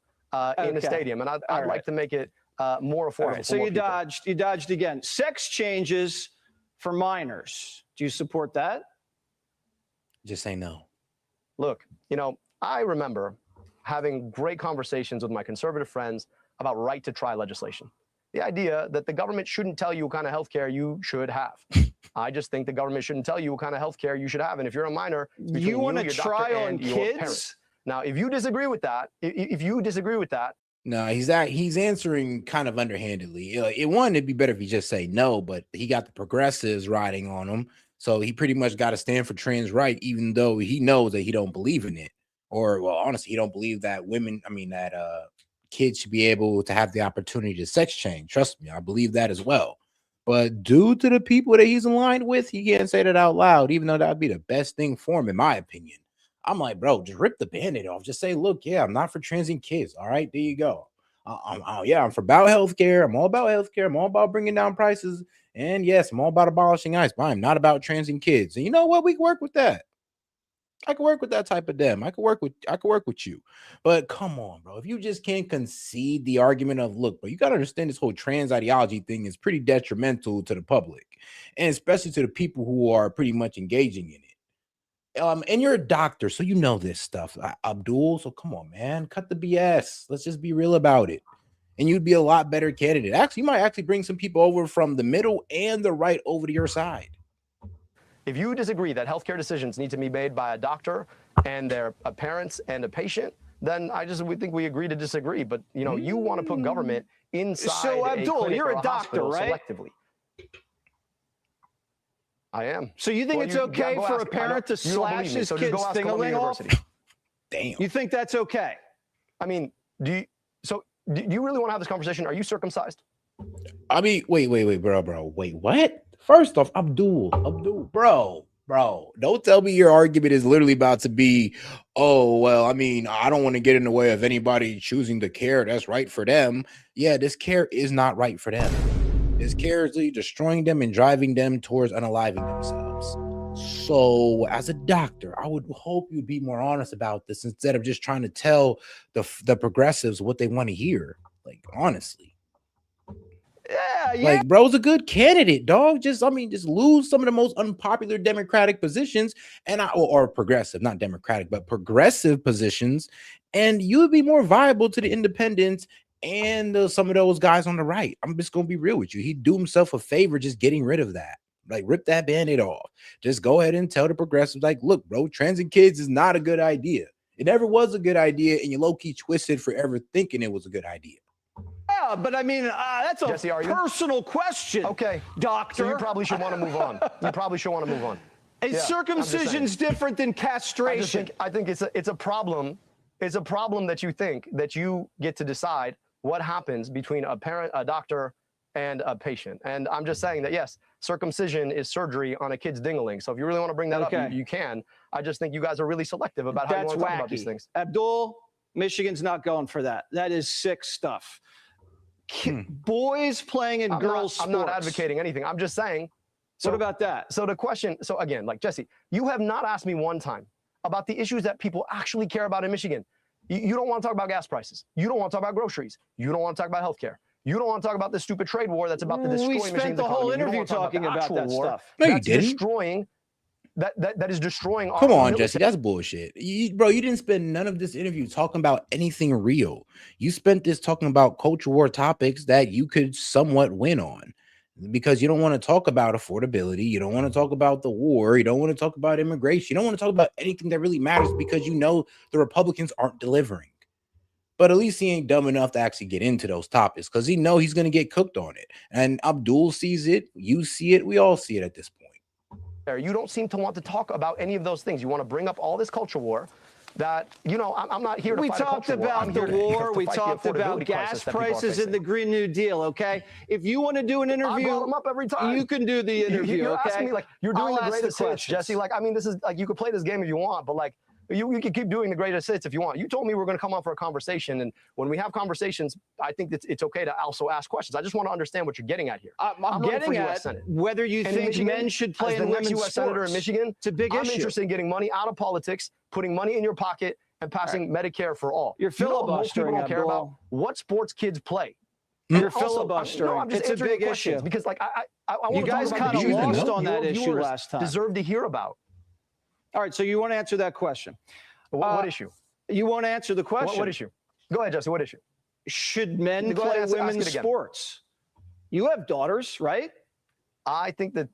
in the stadium. And I'd like to make it more affordable.
Right, so you dodged again. Sex changes for minors. Do you support that?
Just say no.
Look, I remember having great conversations with my conservative friends about right to try legislation. The idea that the government shouldn't tell you what kind of health care you should have. I just think the government shouldn't tell you what kind of health care you should have. And if you're a minor,
you want to try on kids?
Now, if you disagree with that,
no, he's answering kind of underhandedly. It'd be better if he just say no, but he got the progressives riding on him. So he pretty much got to stand for trans right, even though he knows that he don't believe in it. Or, honestly, he don't believe that kids should be able to have the opportunity to sex change. Trust me, I believe that as well. But due to the people that he's aligned with, he can't say that out loud, even though that'd be the best thing for him, in my opinion. I'm like, bro, just rip the Band-Aid off. Just say, look, I'm not for transing kids. All right, there you go. I'm for about healthcare. I'm all about healthcare. I'm all about bringing down prices. And yes, I'm all about abolishing ICE, but I'm not about transing kids. And you know what? We can work with that. I can work with that type of them. I can work with you. But come on, bro. If you just can't concede the argument of, look, but you got to understand this whole trans ideology thing is pretty detrimental to the public, and especially to the people who are pretty much engaging in it. And you're a doctor, so you know this stuff, Abdul. So come on, man, cut the BS. Let's just be real about it. And you'd be a lot better candidate. Actually, you might actually bring some people over from the middle and the right over to your side.
If you disagree that healthcare decisions need to be made by a doctor and their parents and a patient, then we think we agree to disagree. But you want to put government inside.
So Abdul, you're a doctor, right?
Selectively. I am.
So you think it's okay for a parent to slash his kid's thing-a-ling off?
Damn.
You think that's okay?
I mean, do you really want to have this conversation? Are you circumcised?
I mean, wait, bro. Wait, what? First off, Abdul, bro, don't tell me your argument is literally about to be, I don't want to get in the way of anybody choosing the care that's right for them. Yeah, this care is not right for them. This care is destroying them and driving them towards unaliving themselves. So, as a doctor, I would hope you'd be more honest about this instead of just trying to tell the progressives what they want to hear. Like, honestly, like, bro's a good candidate, dog. Just lose some of the most unpopular Democratic positions, and or progressive, not Democratic, but progressive positions, and you would be more viable to the independents and some of those guys on the right. I'm just gonna be real with you. He'd do himself a favor just getting rid of that. Like, rip that band-aid off. Just go ahead and tell the progressives, like, look, bro, transing kids is not a good idea. It never was a good idea, and you low-key twisted forever thinking it was a good idea.
Yeah, but I mean, that's a
Jesse,
personal question.
Okay,
doctor.
So you probably should want to move on. You probably should want to move on.
Is circumcision's different than castration?
I think it's a problem. It's a problem that you think that you get to decide what happens between a parent, a doctor, and a patient. And I'm just saying that, yes, circumcision is surgery on a kid's dingling. So if you really want to bring that up, you can. I just think you guys are really selective about how you want to talk about these things.
Abdul, Michigan's not going for that. That is sick stuff. Boys playing in girls' sports.
I'm not advocating anything. I'm just saying.
What about that?
So the question, so again, like, Jesse, you have not asked me one time about the issues that people actually care about in Michigan. You don't want to talk about gas prices. You don't want to talk about groceries. You don't want to talk about healthcare. You don't want to talk about this stupid trade war that's about to destroy Michigan's economy.
We spent the whole interview talking about that stuff.
No, you didn't.
Destroying that is destroying our
Come on,
military.
Jesse, that's bullshit. Bro, you didn't spend none of this interview talking about anything real. You spent this talking about culture war topics that you could somewhat win on, because you don't want to talk about affordability. You don't want to talk about the war. You don't want to talk about immigration. You don't want to talk about anything that really matters, because you know the Republicans aren't delivering. But at least he ain't dumb enough to actually get into those topics, because he know he's going to get cooked on it. And Abdul sees it. You see it. We all see it at this point.
You don't seem to want to talk about any of those things. You want to bring up all this culture war that, you know, I'm not here to
We
fight a
talked
culture war. I'm
about the
here to
war. We
fight the
talked about
affordability
gas
crisis that people are
prices and the
facing.
Green New Deal, okay? If you want to do an interview,
I brought them up every time.
you can do the interview,
You're
okay?
asking me, like, you're doing
I'll
the
ask
greatest hits,
questions.
Jesse. Like, I mean, this is like, you could play this game if you want, but like, you can keep doing the greatest hits if you want. You told me we're going to come on for a conversation, and when we have conversations, I think it's okay to also ask questions. I just want to understand what you're getting at here.
I'm getting at whether you
And in
think
Michigan,
men should play
as
in
the next
women's
U.S. senator in
sports.
Michigan,
It's a big
I'm
issue.
interested in getting money out of politics, putting money in your pocket, and passing Medicare for all.
You're
You know what most people
filibustering,
don't care about
Abdul.
what sports kids play.
You're
And also,
filibustering.
no, I'm just
It's a
answering
big
your questions
issue.
because, like, I want
You
to
guys
talk about
kind
the
of
issues
lost
that
on that
your
issue
viewers
last time.
deserve to hear about.
All right, so you want to answer that question.
What issue?
You want to answer the question.
What issue? Go ahead, Jesse. What issue?
Should men
Go ahead
play
and ask
women's
it again.
sports? You have daughters, right?
I think that,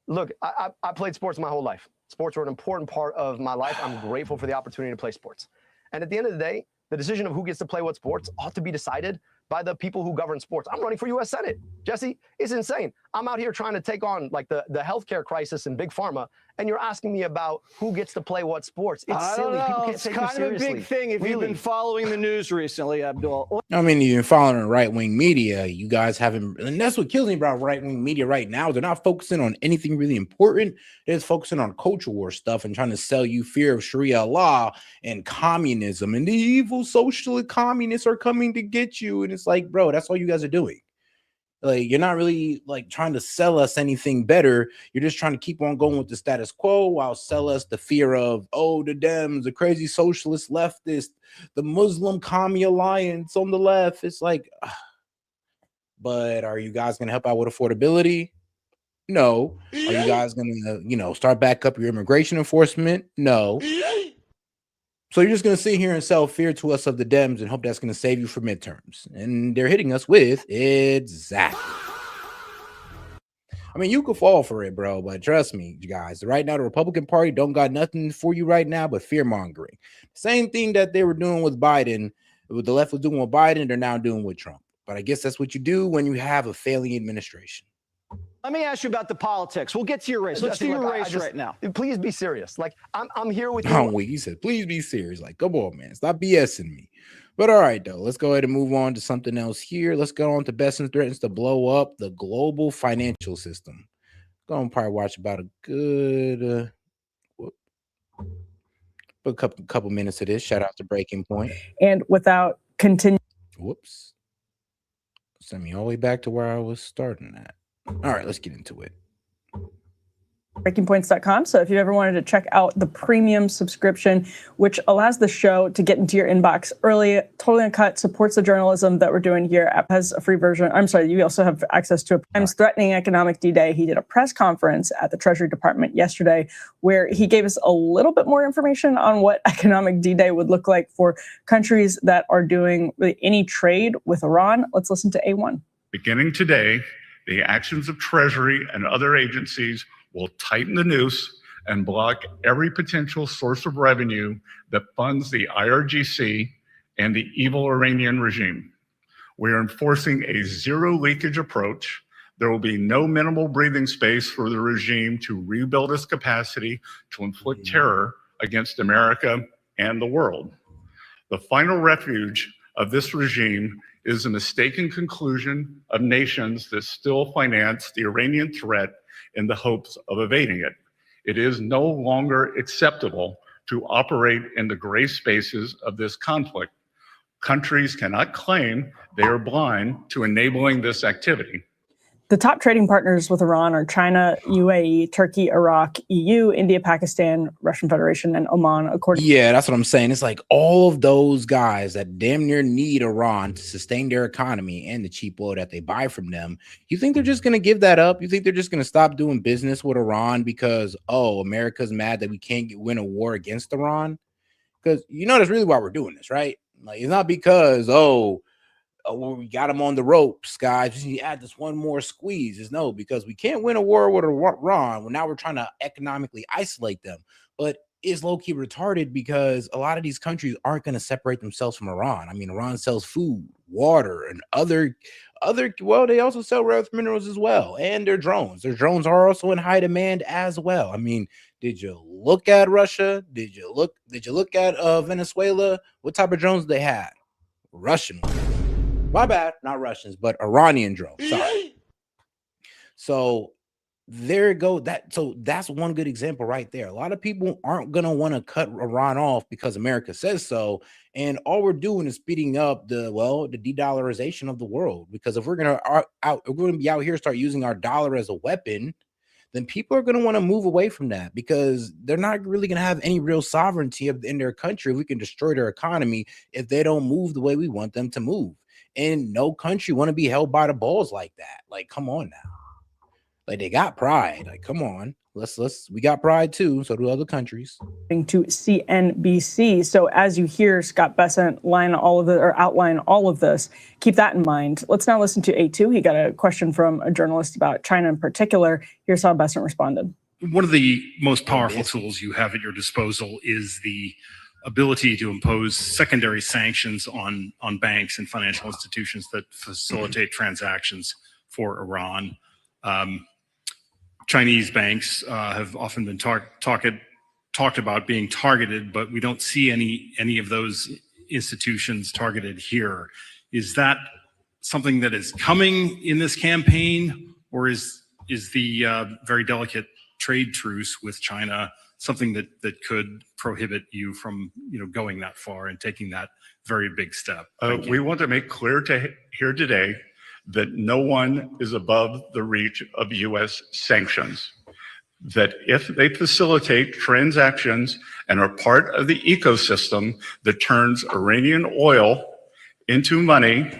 look, I played sports my whole life. Sports were an important part of my life. I'm grateful for the opportunity to play sports. And at the end of the day, the decision of who gets to play what sports ought to be decided by the people who govern sports. I'm running for U.S. Senate. Jesse, it's insane. I'm out here trying to take on like the healthcare crisis in big pharma, and you're asking me about who gets to play what sports. It's
I
silly.
don't
People
know.
can't
It's
take you
kind of a
seriously.
big thing if you've been following the news recently, Abdul.
I mean, you've been following the right-wing media. You guys haven't, and that's what kills me about right-wing media right now. They're not focusing on anything really important. They're just focusing on culture war stuff and trying to sell you fear of Sharia law and communism, and the evil socialist communists are coming to get you. And it's like, bro, that's all you guys are doing. Like, you're not really like trying to sell us anything better. You're just trying to keep on going with the status quo while sell us the fear of, oh, the Dems, the crazy socialist leftist, the Muslim commie alliance on the left. It's like, but are you guys going to help out with affordability? No. Are you guys going to, start back up your immigration enforcement? No. So you're just going to sit here and sell fear to us of the Dems and hope that's going to save you for midterms. And they're hitting us with exactly. I mean, you could fall for it, bro, but trust me, you guys, right now the Republican Party don't got nothing for you right now but fear mongering. Same thing that they were doing with Biden, what the left was doing with Biden, they're now doing with Trump. But I guess that's what you do when you have a failing administration.
Let me ask you about the politics. We'll get to your race. Let's do your race right now.
Please be serious. Like, I'm here with you.
I'm weak. He said, please be serious. Like, come on, man. Stop BSing me. But all right, though. Let's go ahead and move on to something else here. Let's go on to Besson threatens to blow up the global financial system. Gonna probably watch about a good a couple minutes of this. Shout out to Breaking Point.
And without continuing.
Whoops. Send me all the way back to where I was starting at. All right, let's get into it.
breakingpoints.com. So if you ever wanted to check out the premium subscription, which allows the show to get into your inbox early, totally uncut, supports the journalism that we're doing here, app has a free version. I'm sorry, you also have access to a Times threatening economic D-Day. He did a press conference at the Treasury Department yesterday where he gave us a little bit more information on what economic D-Day would look like for countries that are doing really any trade with Iran. Let's listen to A1.
Beginning today, the actions of Treasury and other agencies will tighten the noose and block every potential source of revenue that funds the IRGC and the evil Iranian regime. We are enforcing a zero leakage approach. There will be no minimal breathing space for the regime to rebuild its capacity to inflict terror against America and the world. The final refuge of this regime is the mistaken conclusion of nations that still finance the Iranian threat in the hopes of evading it. It is no longer acceptable to operate in the gray spaces of this conflict. Countries cannot claim they are blind to enabling this activity.
The top trading partners with Iran are China, UAE, Turkey, Iraq, EU, India, Pakistan, Russian Federation, and Oman, according.
Yeah, that's what I'm saying. It's like all of those guys that damn near need Iran to sustain their economy and the cheap oil that they buy from them. You think they're just going to give that up? You think they're just going to stop doing business with Iran because, oh, America's mad that we can't win a war against Iran? Because you know that's really why we're doing this, right? Like it's not because, well, we got them on the ropes, guys. Just need to add this one more squeeze. It's no, because we can't win a war with Iran. Well, now we're trying to economically isolate them. But it's low-key retarded because a lot of these countries aren't going to separate themselves from Iran. I mean, Iran sells food, water, and other. Well, they also sell rare earth minerals as well, and their drones. Their drones are also in high demand as well. I mean, did you look at Russia? Did you look at Venezuela? What type of drones they had? Russian ones. My bad, not Russians, but Iranian drones. Sorry. So there you go. That's one good example right there. A lot of people aren't gonna want to cut Iran off because America says so, and all we're doing is speeding up the de-dollarization of the world. Because if we're gonna be out here start using our dollar as a weapon, then people are going to want to move away from that because they're not really going to have any real sovereignty in their country. We can destroy their economy if they don't move the way we want them to move. And no country want to be held by the balls like that. Like, come on now. Like, they got pride. Like, come on. We got pride too. So do other countries.
To CNBC. So as you hear Scott Bessent outline all of this, keep that in mind. Let's now listen to A2. He got a question from a journalist about China in particular. Here's how Bessent responded.
One of the most powerful tools you have at your disposal is the ability to impose secondary sanctions on banks and financial institutions that facilitate transactions for Iran. Chinese banks have often been talked about being targeted, but we don't see any of those institutions targeted here. Is that something that is coming in this campaign, or is the very delicate trade truce with China something that could prohibit you from going that far and taking that very big step?
We want to make clear here today that no one is above the reach of U.S. sanctions. That if they facilitate transactions and are part of the ecosystem that turns Iranian oil into money,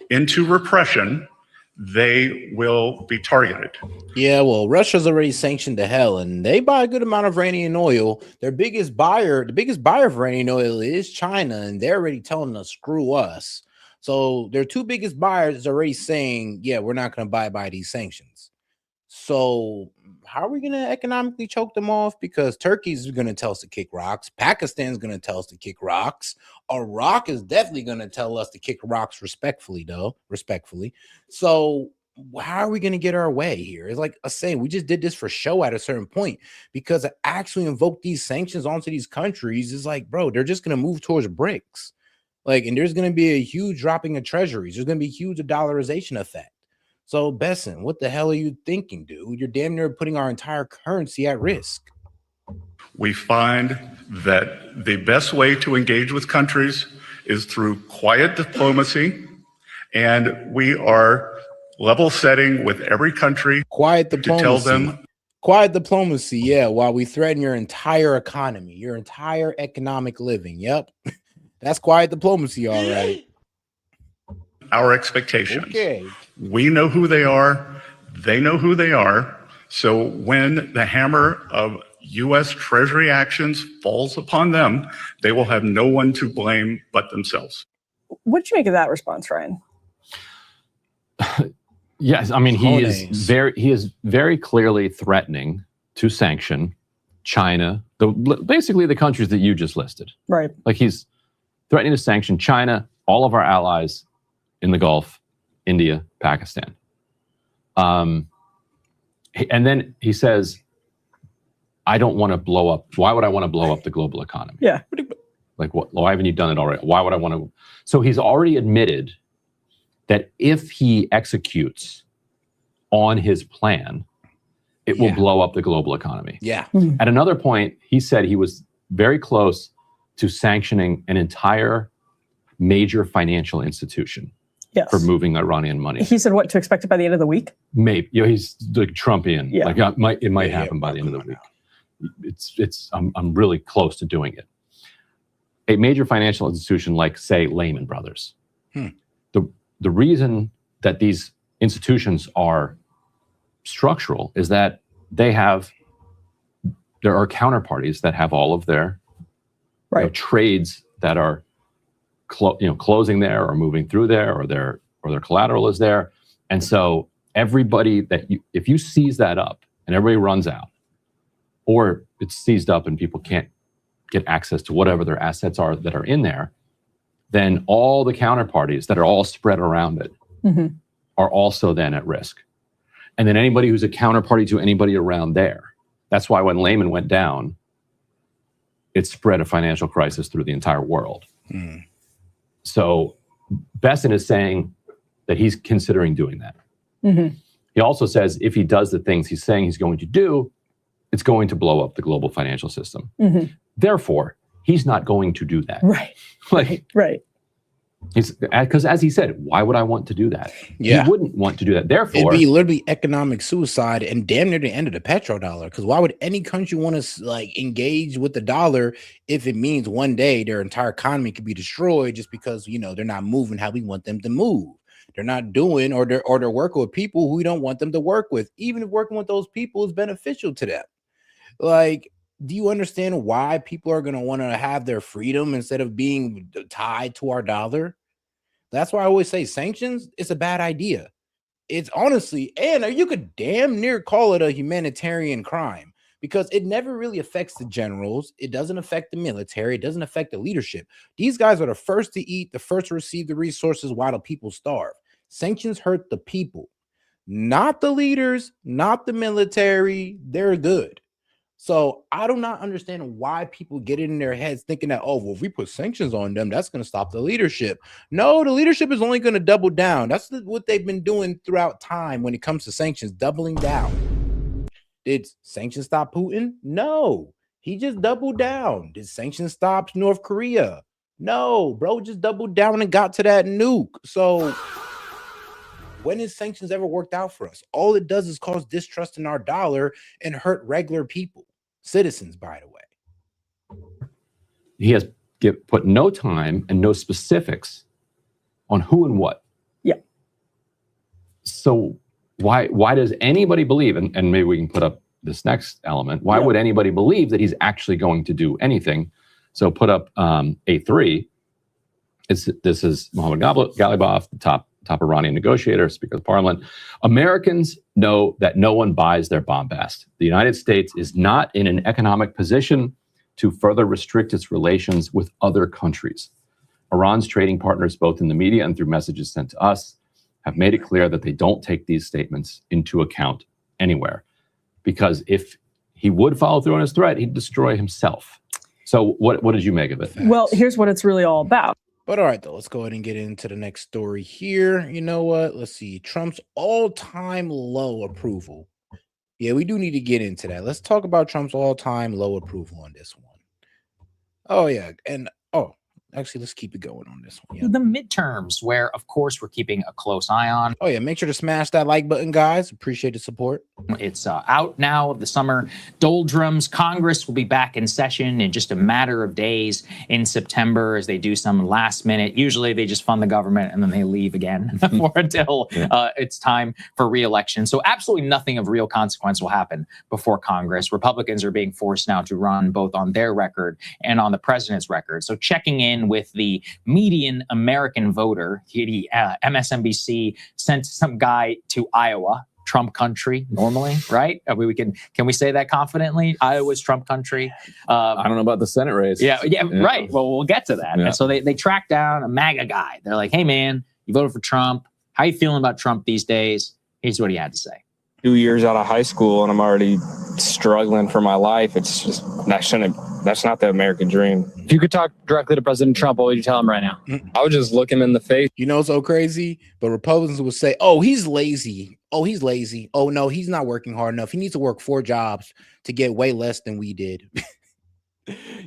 into repression, they will be targeted.
Yeah, well, Russia's already sanctioned to hell, and they buy a good amount of Iranian oil. The biggest buyer of Iranian oil is China, and they're already telling us, screw us. So their two biggest buyers are already saying, yeah, we're not going to buy by these sanctions. So how are we going to economically choke them off? Because Turkey's going to tell us to kick rocks. Pakistan's going to tell us to kick rocks. Iraq is definitely going to tell us to kick rocks respectfully. So how are we going to get our way here? It's like I say, we just did this for show at a certain point, because to actually invoke these sanctions onto these countries is like, bro, they're just going to move towards BRICS. Like, and there's going to be a huge dropping of treasuries. There's going to be a huge dollarization effect. So, Bessent, what the hell are you thinking, dude? You're damn near putting our entire currency at risk.
We find that the best way to engage with countries is through quiet diplomacy, and we are level setting with every country
quiet diplomacy.
to tell them
Quiet diplomacy, yeah, while we threaten your entire economy, your entire economic living. Yep. That's quiet diplomacy, all right.
Our expectations.
Okay.
We know who they are. They know who they are. So when the hammer of U.S. Treasury actions falls upon them, they will have no one to blame but themselves.
What'd you make of that response, Ryan?
Yes, I mean he is very clearly threatening to sanction China, basically the countries that you just listed.
Right.
Like he's threatening to sanction China, all of our allies in the Gulf, India, Pakistan. And then he says, I don't want to blow up. Why would I want to blow up the global economy?
Yeah.
Like, why haven't you done it already? Why would I want to? So he's already admitted that if he executes on his plan, it will blow up the global economy.
Yeah.
At another point, he said he was very close to sanctioning an entire major financial institution for moving Iranian money.
He said what to expect it by the end of the week?
Maybe, he's like Trumpian.
Yeah.
Like it might happen by the end of the week. I'm really close to doing it. A major financial institution like, say, Lehman Brothers. The reason that these institutions are structural is that there are counterparties that have all of their trades that are closing there or moving through there, or their collateral is there. And so everybody if you seize that up and everybody runs out, or it's seized up and people can't get access to whatever their assets are that are in there, then all the counterparties that are all spread around it are also then at risk. And then anybody who's a counterparty to anybody around there. That's why when Lehman went down, it spread a financial crisis through the entire world. So Besson is saying that he's considering doing that. He also says if he does the things he's saying he's going to do, it's going to blow up the global financial system. Therefore, he's not going to do that.
Right. Right.
Because as he said, why would I want to do that?
Yeah.
He wouldn't want to do that. Therefore,
it'd be literally economic suicide and damn near the end of the petrodollar. Because why would any country want to engage with the dollar if it means one day their entire economy could be destroyed just because they're not moving how we want them to move? They're not doing, or they're working with people who we don't want them to work with, even if working with those people is beneficial to them. Like, do you understand why people are going to want to have their freedom instead of being tied to our dollar? That's why I always say sanctions, it's a bad idea. It's honestly, and you could damn near call it a humanitarian crime because it never really affects the generals. It doesn't affect the military. It doesn't affect the leadership. These guys are the first to eat, the first to receive the resources while the people starve. Sanctions hurt the people, not the leaders, not the military. They're good. So I do not understand why people get it in their heads thinking that, if we put sanctions on them, that's going to stop the leadership. No, the leadership is only going to double down. That's what they've been doing throughout time when it comes to sanctions, doubling down. Did sanctions stop Putin? No, he just doubled down. Did sanctions stop North Korea? No, bro, just doubled down and got to that nuke. So when has sanctions ever worked out for us? All it does is cause distrust in our dollar and hurt regular people, citizens, by the way.
He has put no time and no specifics on who and what.
Yeah.
So why does anybody believe, and maybe we can put up this next element, why would anybody believe that he's actually going to do anything? So put up A3. This is Mohammad Ghalibaf, the top Iranian negotiator, Speaker of the Parliament. Americans know that no one buys their bombast. The United States is not in an economic position to further restrict its relations with other countries. Iran's trading partners, both in the media and through messages sent to us, have made it clear that they don't take these statements into account anywhere. Because if he would follow through on his threat, he'd destroy himself. So what did you make of it?
Well, here's what it's really all about.
But all right, though, let's go ahead and get into the next story here. You know what? Let's see. Trump's all-time low approval. Yeah, we do need to get into that. Let's talk about Trump's all-time low approval on this one. Oh, yeah. And, Actually, let's keep it going on this one. Yeah.
The midterms, where, of course, we're keeping a close eye on.
Oh, yeah. Make sure to smash that like button, guys. Appreciate the support.
It's out now of the summer doldrums. Congress will be back in session in just a matter of days in September as they do some last minute. Usually they just fund the government and then they leave again until it's time for re-election. So absolutely nothing of real consequence will happen before Congress. Republicans are being forced now to run both on their record and on the president's record. So checking in with the median American voter, MSNBC sent some guy to Iowa, Trump country normally, right? I mean, can we say that confidently? Iowa's Trump country.
I don't know about the Senate race.
Yeah, right. Well, we'll get to that.
Yeah.
And so they track down a MAGA guy. They're like, hey, man, you voted for Trump. How you feeling about Trump these days? Here's what he had to say.
2 years out of high school and I'm already struggling for my life. It's just, that's not the American dream.
If you could talk directly to President Trump, what would you tell him right now?
I would just look him in the face.
You know, it's so crazy, but Republicans would say, oh, he's lazy. Oh, he's lazy. Oh, no, he's not working hard enough. He needs to work 4 jobs to get way less than we did.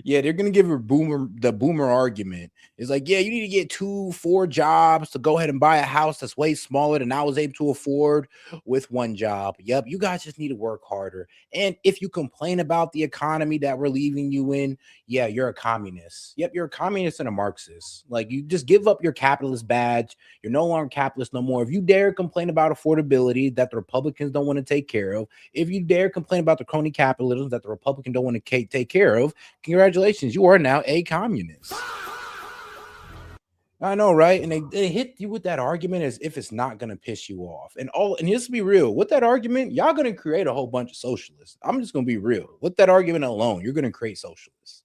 Yeah, they're gonna give the boomer argument. It's like, yeah, you need to get 2-4 jobs to go ahead and buy a house that's way smaller than I was able to afford with 1 job. Yep, you guys just need to work harder. And if you complain about the economy that we're leaving you in, yeah, you're a communist. Yep, you're a communist and a Marxist. Like, you just give up your capitalist badge. You're no longer capitalist no more. If you dare complain about affordability that the Republicans don't want to take care of, if you dare complain about the crony capitalism that the Republicans don't want to take care of, congratulations, you are now a communist. I know, right? And they hit you with that argument as if it's not going to piss you off. And let's be real, with that argument, y'all going to create a whole bunch of socialists. I'm just going to be real. With that argument alone, you're going to create socialists.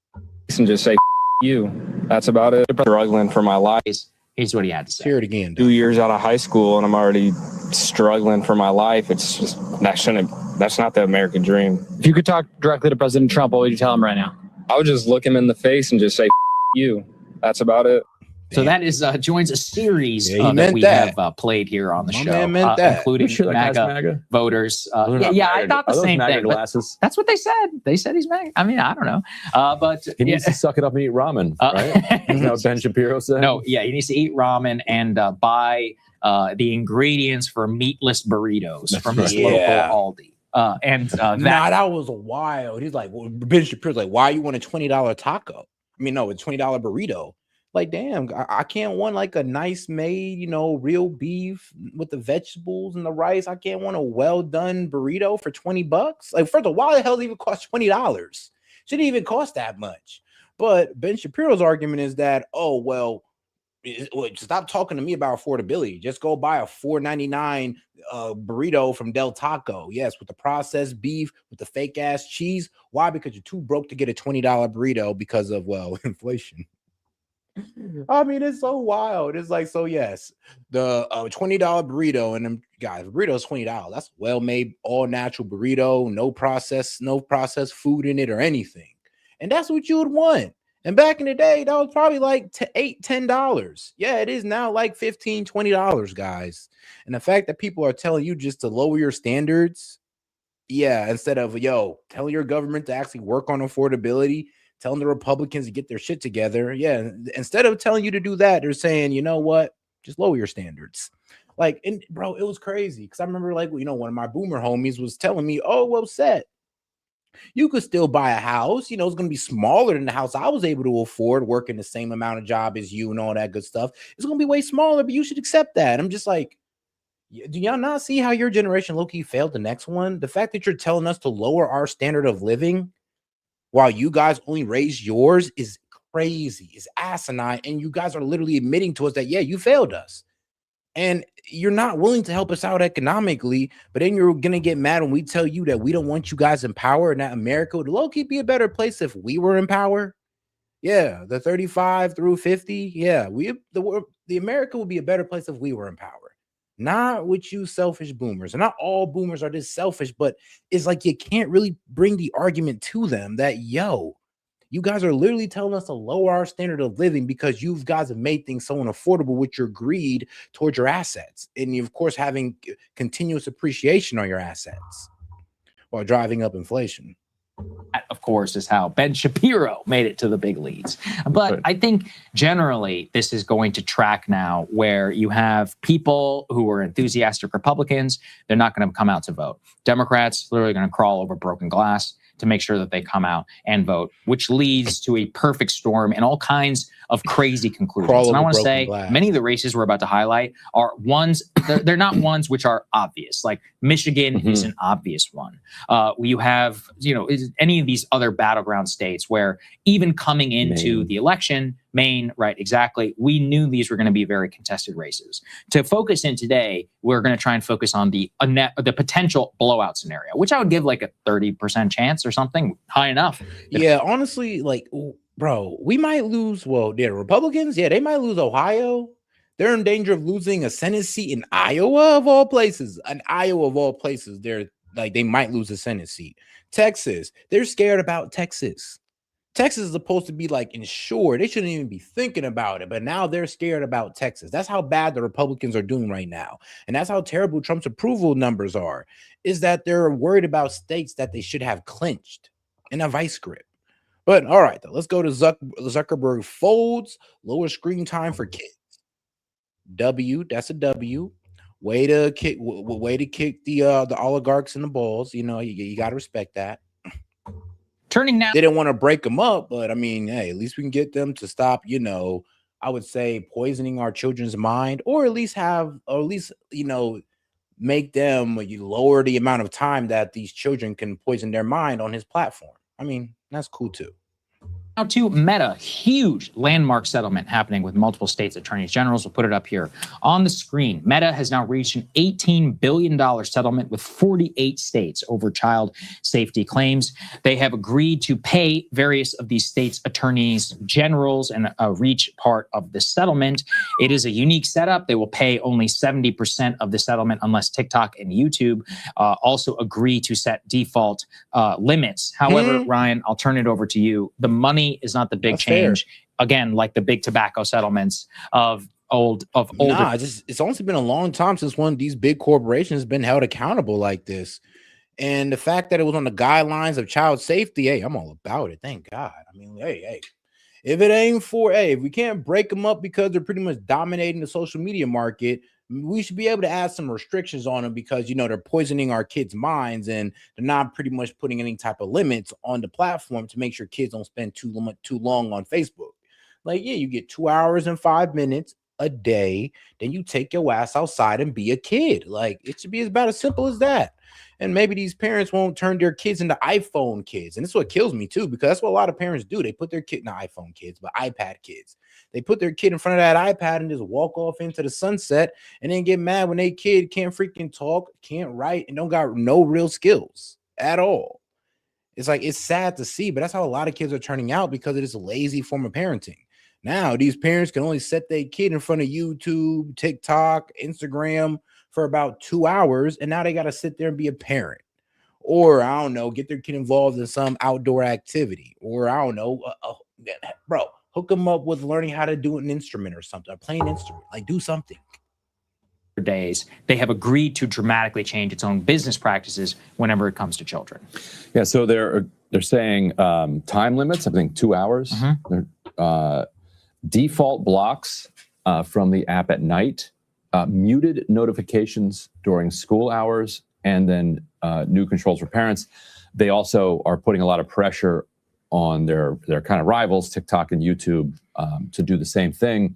And just say, you. That's about it. Struggling for my life.
Here's what he had to say.
Hear it again.
2 years out of high school and I'm already struggling for my life. It's just, that's not the American dream.
If you could talk directly to President Trump, what would you tell him right now?
I would just look him in the face and just say, you. That's about it.
So that is joins a series that we have played here on the show, including MAGA voters. I thought the same thing. That's what they said. They said he's MAGA. I mean, I don't know, but
he needs to suck it up and eat ramen, right? Isn't that what Ben Shapiro said?
No, he needs to eat ramen and buy the ingredients for meatless burritos from his local Aldi.
That was wild. He's like, well, Ben Shapiro's like, why you want a $20 taco? I mean, no, a $20 burrito. Like, damn, I can't want like a nice made, real beef with the vegetables and the rice. I can't want a well done burrito for $20. Like, first of all, why the hell does it even cost $20? Shouldn't even cost that much. But Ben Shapiro's argument is that, oh, well, stop talking to me about affordability. Just go buy a $4.99 burrito from Del Taco. Yes, with the processed beef, with the fake ass cheese. Why? Because you're too broke to get a $20 burrito because of, well, inflation. I mean, it's so wild. It's like, so yes, the $20 burrito, and them guys, burrito's $20. That's well-made, all-natural burrito, no processed food in it or anything. And that's what you would want. And back in the day, that was probably like $8-10. Yeah, it is now like $15-20, guys. And the fact that people are telling you just to lower your standards, yeah, instead of telling your government to actually work on affordability, telling the Republicans to get their shit together. Yeah, instead of telling you to do that, they're saying, you know what? Just lower your standards. Like, and bro, it was crazy because I remember, like, one of my boomer homies was telling me, oh, well, S.E.T, you could still buy a house. It's going to be smaller than the house I was able to afford working the same amount of job as you and all that good stuff. It's going to be way smaller, but you should accept that. I'm just like, do y'all not see how your generation low-key failed the next one? The fact that you're telling us to lower our standard of living while you guys only raise yours is crazy, is asinine, and you guys are literally admitting to us that, yeah, you failed us. And you're not willing to help us out economically, but then you're going to get mad when we tell you that we don't want you guys in power and that America would low-key be a better place if we were in power. Yeah, the 35 through 50, yeah, the America would be a better place if we were in power. Not with you selfish boomers. And not all boomers are this selfish, but it's like you can't really bring the argument to them that, you guys are literally telling us to lower our standard of living because you guys have made things so unaffordable with your greed towards your assets. And you, of course, having continuous appreciation on your assets while driving up inflation.
That, of course, is how Ben Shapiro made it to the big leagues. But I think generally this is going to track now where you have people who are enthusiastic Republicans. They're not going to come out to vote. Democrats literally going to crawl over broken glass to make sure that they come out and vote, which leads to a perfect storm and all kinds of crazy conclusions. And I want to say many of the races we're about to highlight are ones, they're not ones which are obvious. Like Michigan is an obvious one. You have, any of these other battleground states where even coming into the election, Maine, right, exactly, we knew these were going to be very contested races. To focus in today, we're going to try and focus on the potential blowout scenario, which I would give like a 30% chance or something, high enough.
Yeah, honestly, like, bro, we might lose. Well, the Republicans, they might lose Ohio. They're in danger of losing a Senate seat in Iowa, of all places. They're like, they might lose a Senate seat. Texas, they're scared about Texas. Texas is supposed to be like insured. They shouldn't even be thinking about it, but now they're scared about Texas. That's how bad the Republicans are doing right now. And that's how terrible Trump's approval numbers are, is that they're worried about states that they should have clinched in a vice grip. But all right, let's go to Zuckerberg folds lower screen time for kids. W, that's a W. Way to kick the oligarchs in the balls. You got to respect that.
Turning now,
they didn't want to break them up, but I mean, hey, at least we can get them to stop, I would say poisoning our children's mind, or at least make them lower the amount of time that these children can poison their mind on his platform. I mean, that's cool too.
Now to Meta, huge landmark settlement happening with multiple states' attorneys generals. We'll put it up here on the screen. Meta has now reached an $18 billion settlement with 48 states over child safety claims. They have agreed to pay various of these states' attorneys generals and reach part of the settlement. It is a unique setup. They will pay only 70% of the settlement unless TikTok and YouTube also agree to set default limits. However, Ryan, I'll turn it over to you. The money is not the big change. Fair. Again, like the big tobacco settlements of older.
Nah, it's only been a long time since one of these big corporations has been held accountable like this. And the fact that it was on the guidelines of child safety, hey, I'm all about it. Thank God. I mean, hey, if it ain't if we can't break them up because they're pretty much dominating the social media market, we should be able to add some restrictions on them because, they're poisoning our kids' minds and they're not pretty much putting any type of limits on the platform to make sure kids don't spend too long on Facebook. Like, yeah, you get 2 hours and 5 minutes a day, then you take your ass outside and be a kid. Like, it should be about as simple as that. And maybe these parents won't turn their kids into iPhone kids. And this is what kills me too, because that's what a lot of parents do. They put their kid, not iPhone kids, but iPad kids. They put their kid in front of that iPad and just walk off into the sunset and then get mad when their kid can't freaking talk, can't write, and don't got no real skills at all. It's like, it's sad to see, but that's how a lot of kids are turning out because it is a lazy form of parenting. Now, these parents can only set their kid in front of YouTube, TikTok, Instagram for about 2 hours, and now they got to sit there and be a parent. Or, I don't know, get their kid involved in some outdoor activity. Or, I don't know, bro, hook them up with learning how to do an instrument or something, or play an instrument. Like, do something.
Days, they have agreed to dramatically change its own business practices whenever it comes to children.
Yeah, so they're saying time limits, I think 2 hours. Default blocks from the app at night, muted notifications during school hours, and then new controls for parents. They also are putting a lot of pressure on their kind of rivals, TikTok and YouTube, to do the same thing.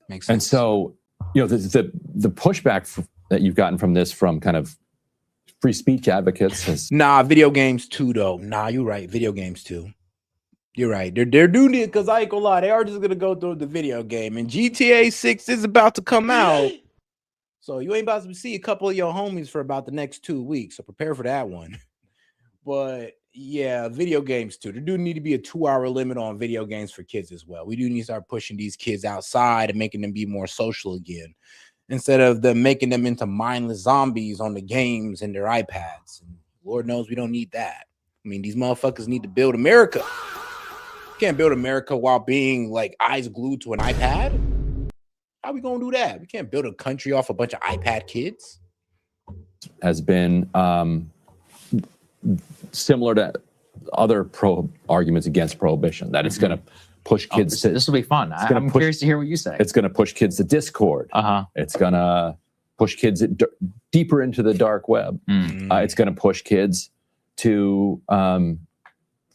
Makes sense.
And so, the pushback that you've gotten from this from kind of free speech advocates has...
Nah, video games too, though. Nah, you're right. Video games too. You're right. They're doing it because I ain't gonna lie. They are just gonna go through the video game, and GTA 6 is about to come out. So you ain't about to see a couple of your homies for about the next 2 weeks. So prepare for that one. But yeah, video games too. There do need to be a 2-hour limit on video games for kids as well. We do need to start pushing these kids outside and making them be more social again, instead of them making them into mindless zombies on the games and their iPads. And Lord knows we don't need that. I mean, these motherfuckers need to build America. You can't build America while being like eyes glued to an iPad. How we gonna do that? We can't build a country off a bunch of iPad kids.
Has been similar to other arguments against prohibition, that it's going to push kids to.
This will be fun. I'm curious to hear what you say.
It's going to push kids to Discord. It's going to push kids deeper into the dark web. It's going to push kids to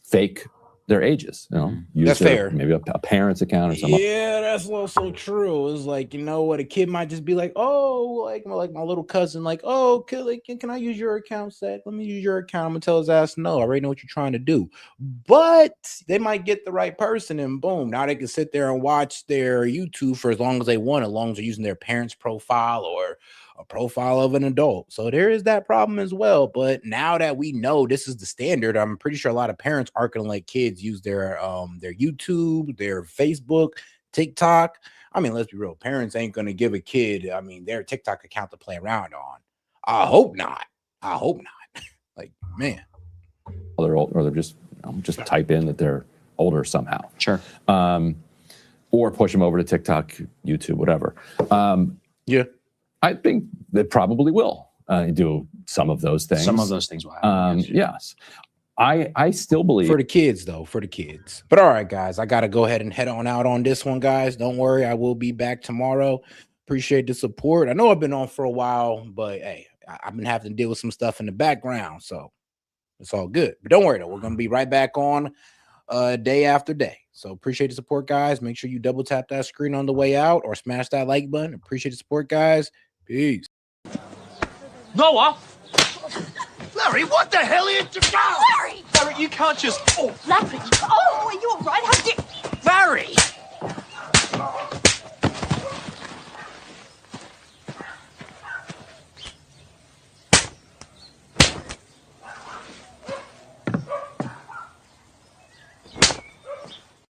fake their ages. Use
That's fair.
Maybe a parent's account or something.
Yeah, that's also true. It's like, you know what, a kid might just be like, oh, like my little cousin, like, oh, can I use your account, Seth? Let me use your account. I'm gonna tell his ass no. I already know what you're trying to do. But they might get the right person, and boom, now they can sit there and watch their YouTube for as long as they want, as long as they're using their parents' profile or a profile of an adult. So there is that problem as well. But now that we know this is the standard, I'm pretty sure a lot of parents aren't going to let kids use their YouTube, their Facebook, TikTok. I mean, let's be real. Parents ain't going to give a kid, their TikTok account to play around on. I hope not. Like, man.
Or they're old, or they're just type in that they're older somehow.
Sure.
Or push them over to TikTok, YouTube, whatever.
Yeah.
I think they probably will do some of those things.
Some of those things will happen.
Yes. I still believe.
For the kids, though. For the kids. But all right, guys. I got to go ahead and head on out on this one, guys. Don't worry. I will be back tomorrow. Appreciate the support. I know I've been on for a while, but hey, I've been having to deal with some stuff in the background. So it's all good. But don't worry, though. We're going to be right back on day after day. So appreciate the support, guys. Make sure you double tap that screen on the way out or smash that like button. Appreciate the support, guys. Peace.
Noah! Larry, what the hell are you doing?
Larry!
Larry, you can't just...
Larry! Oh, are you all right? How did...
Larry!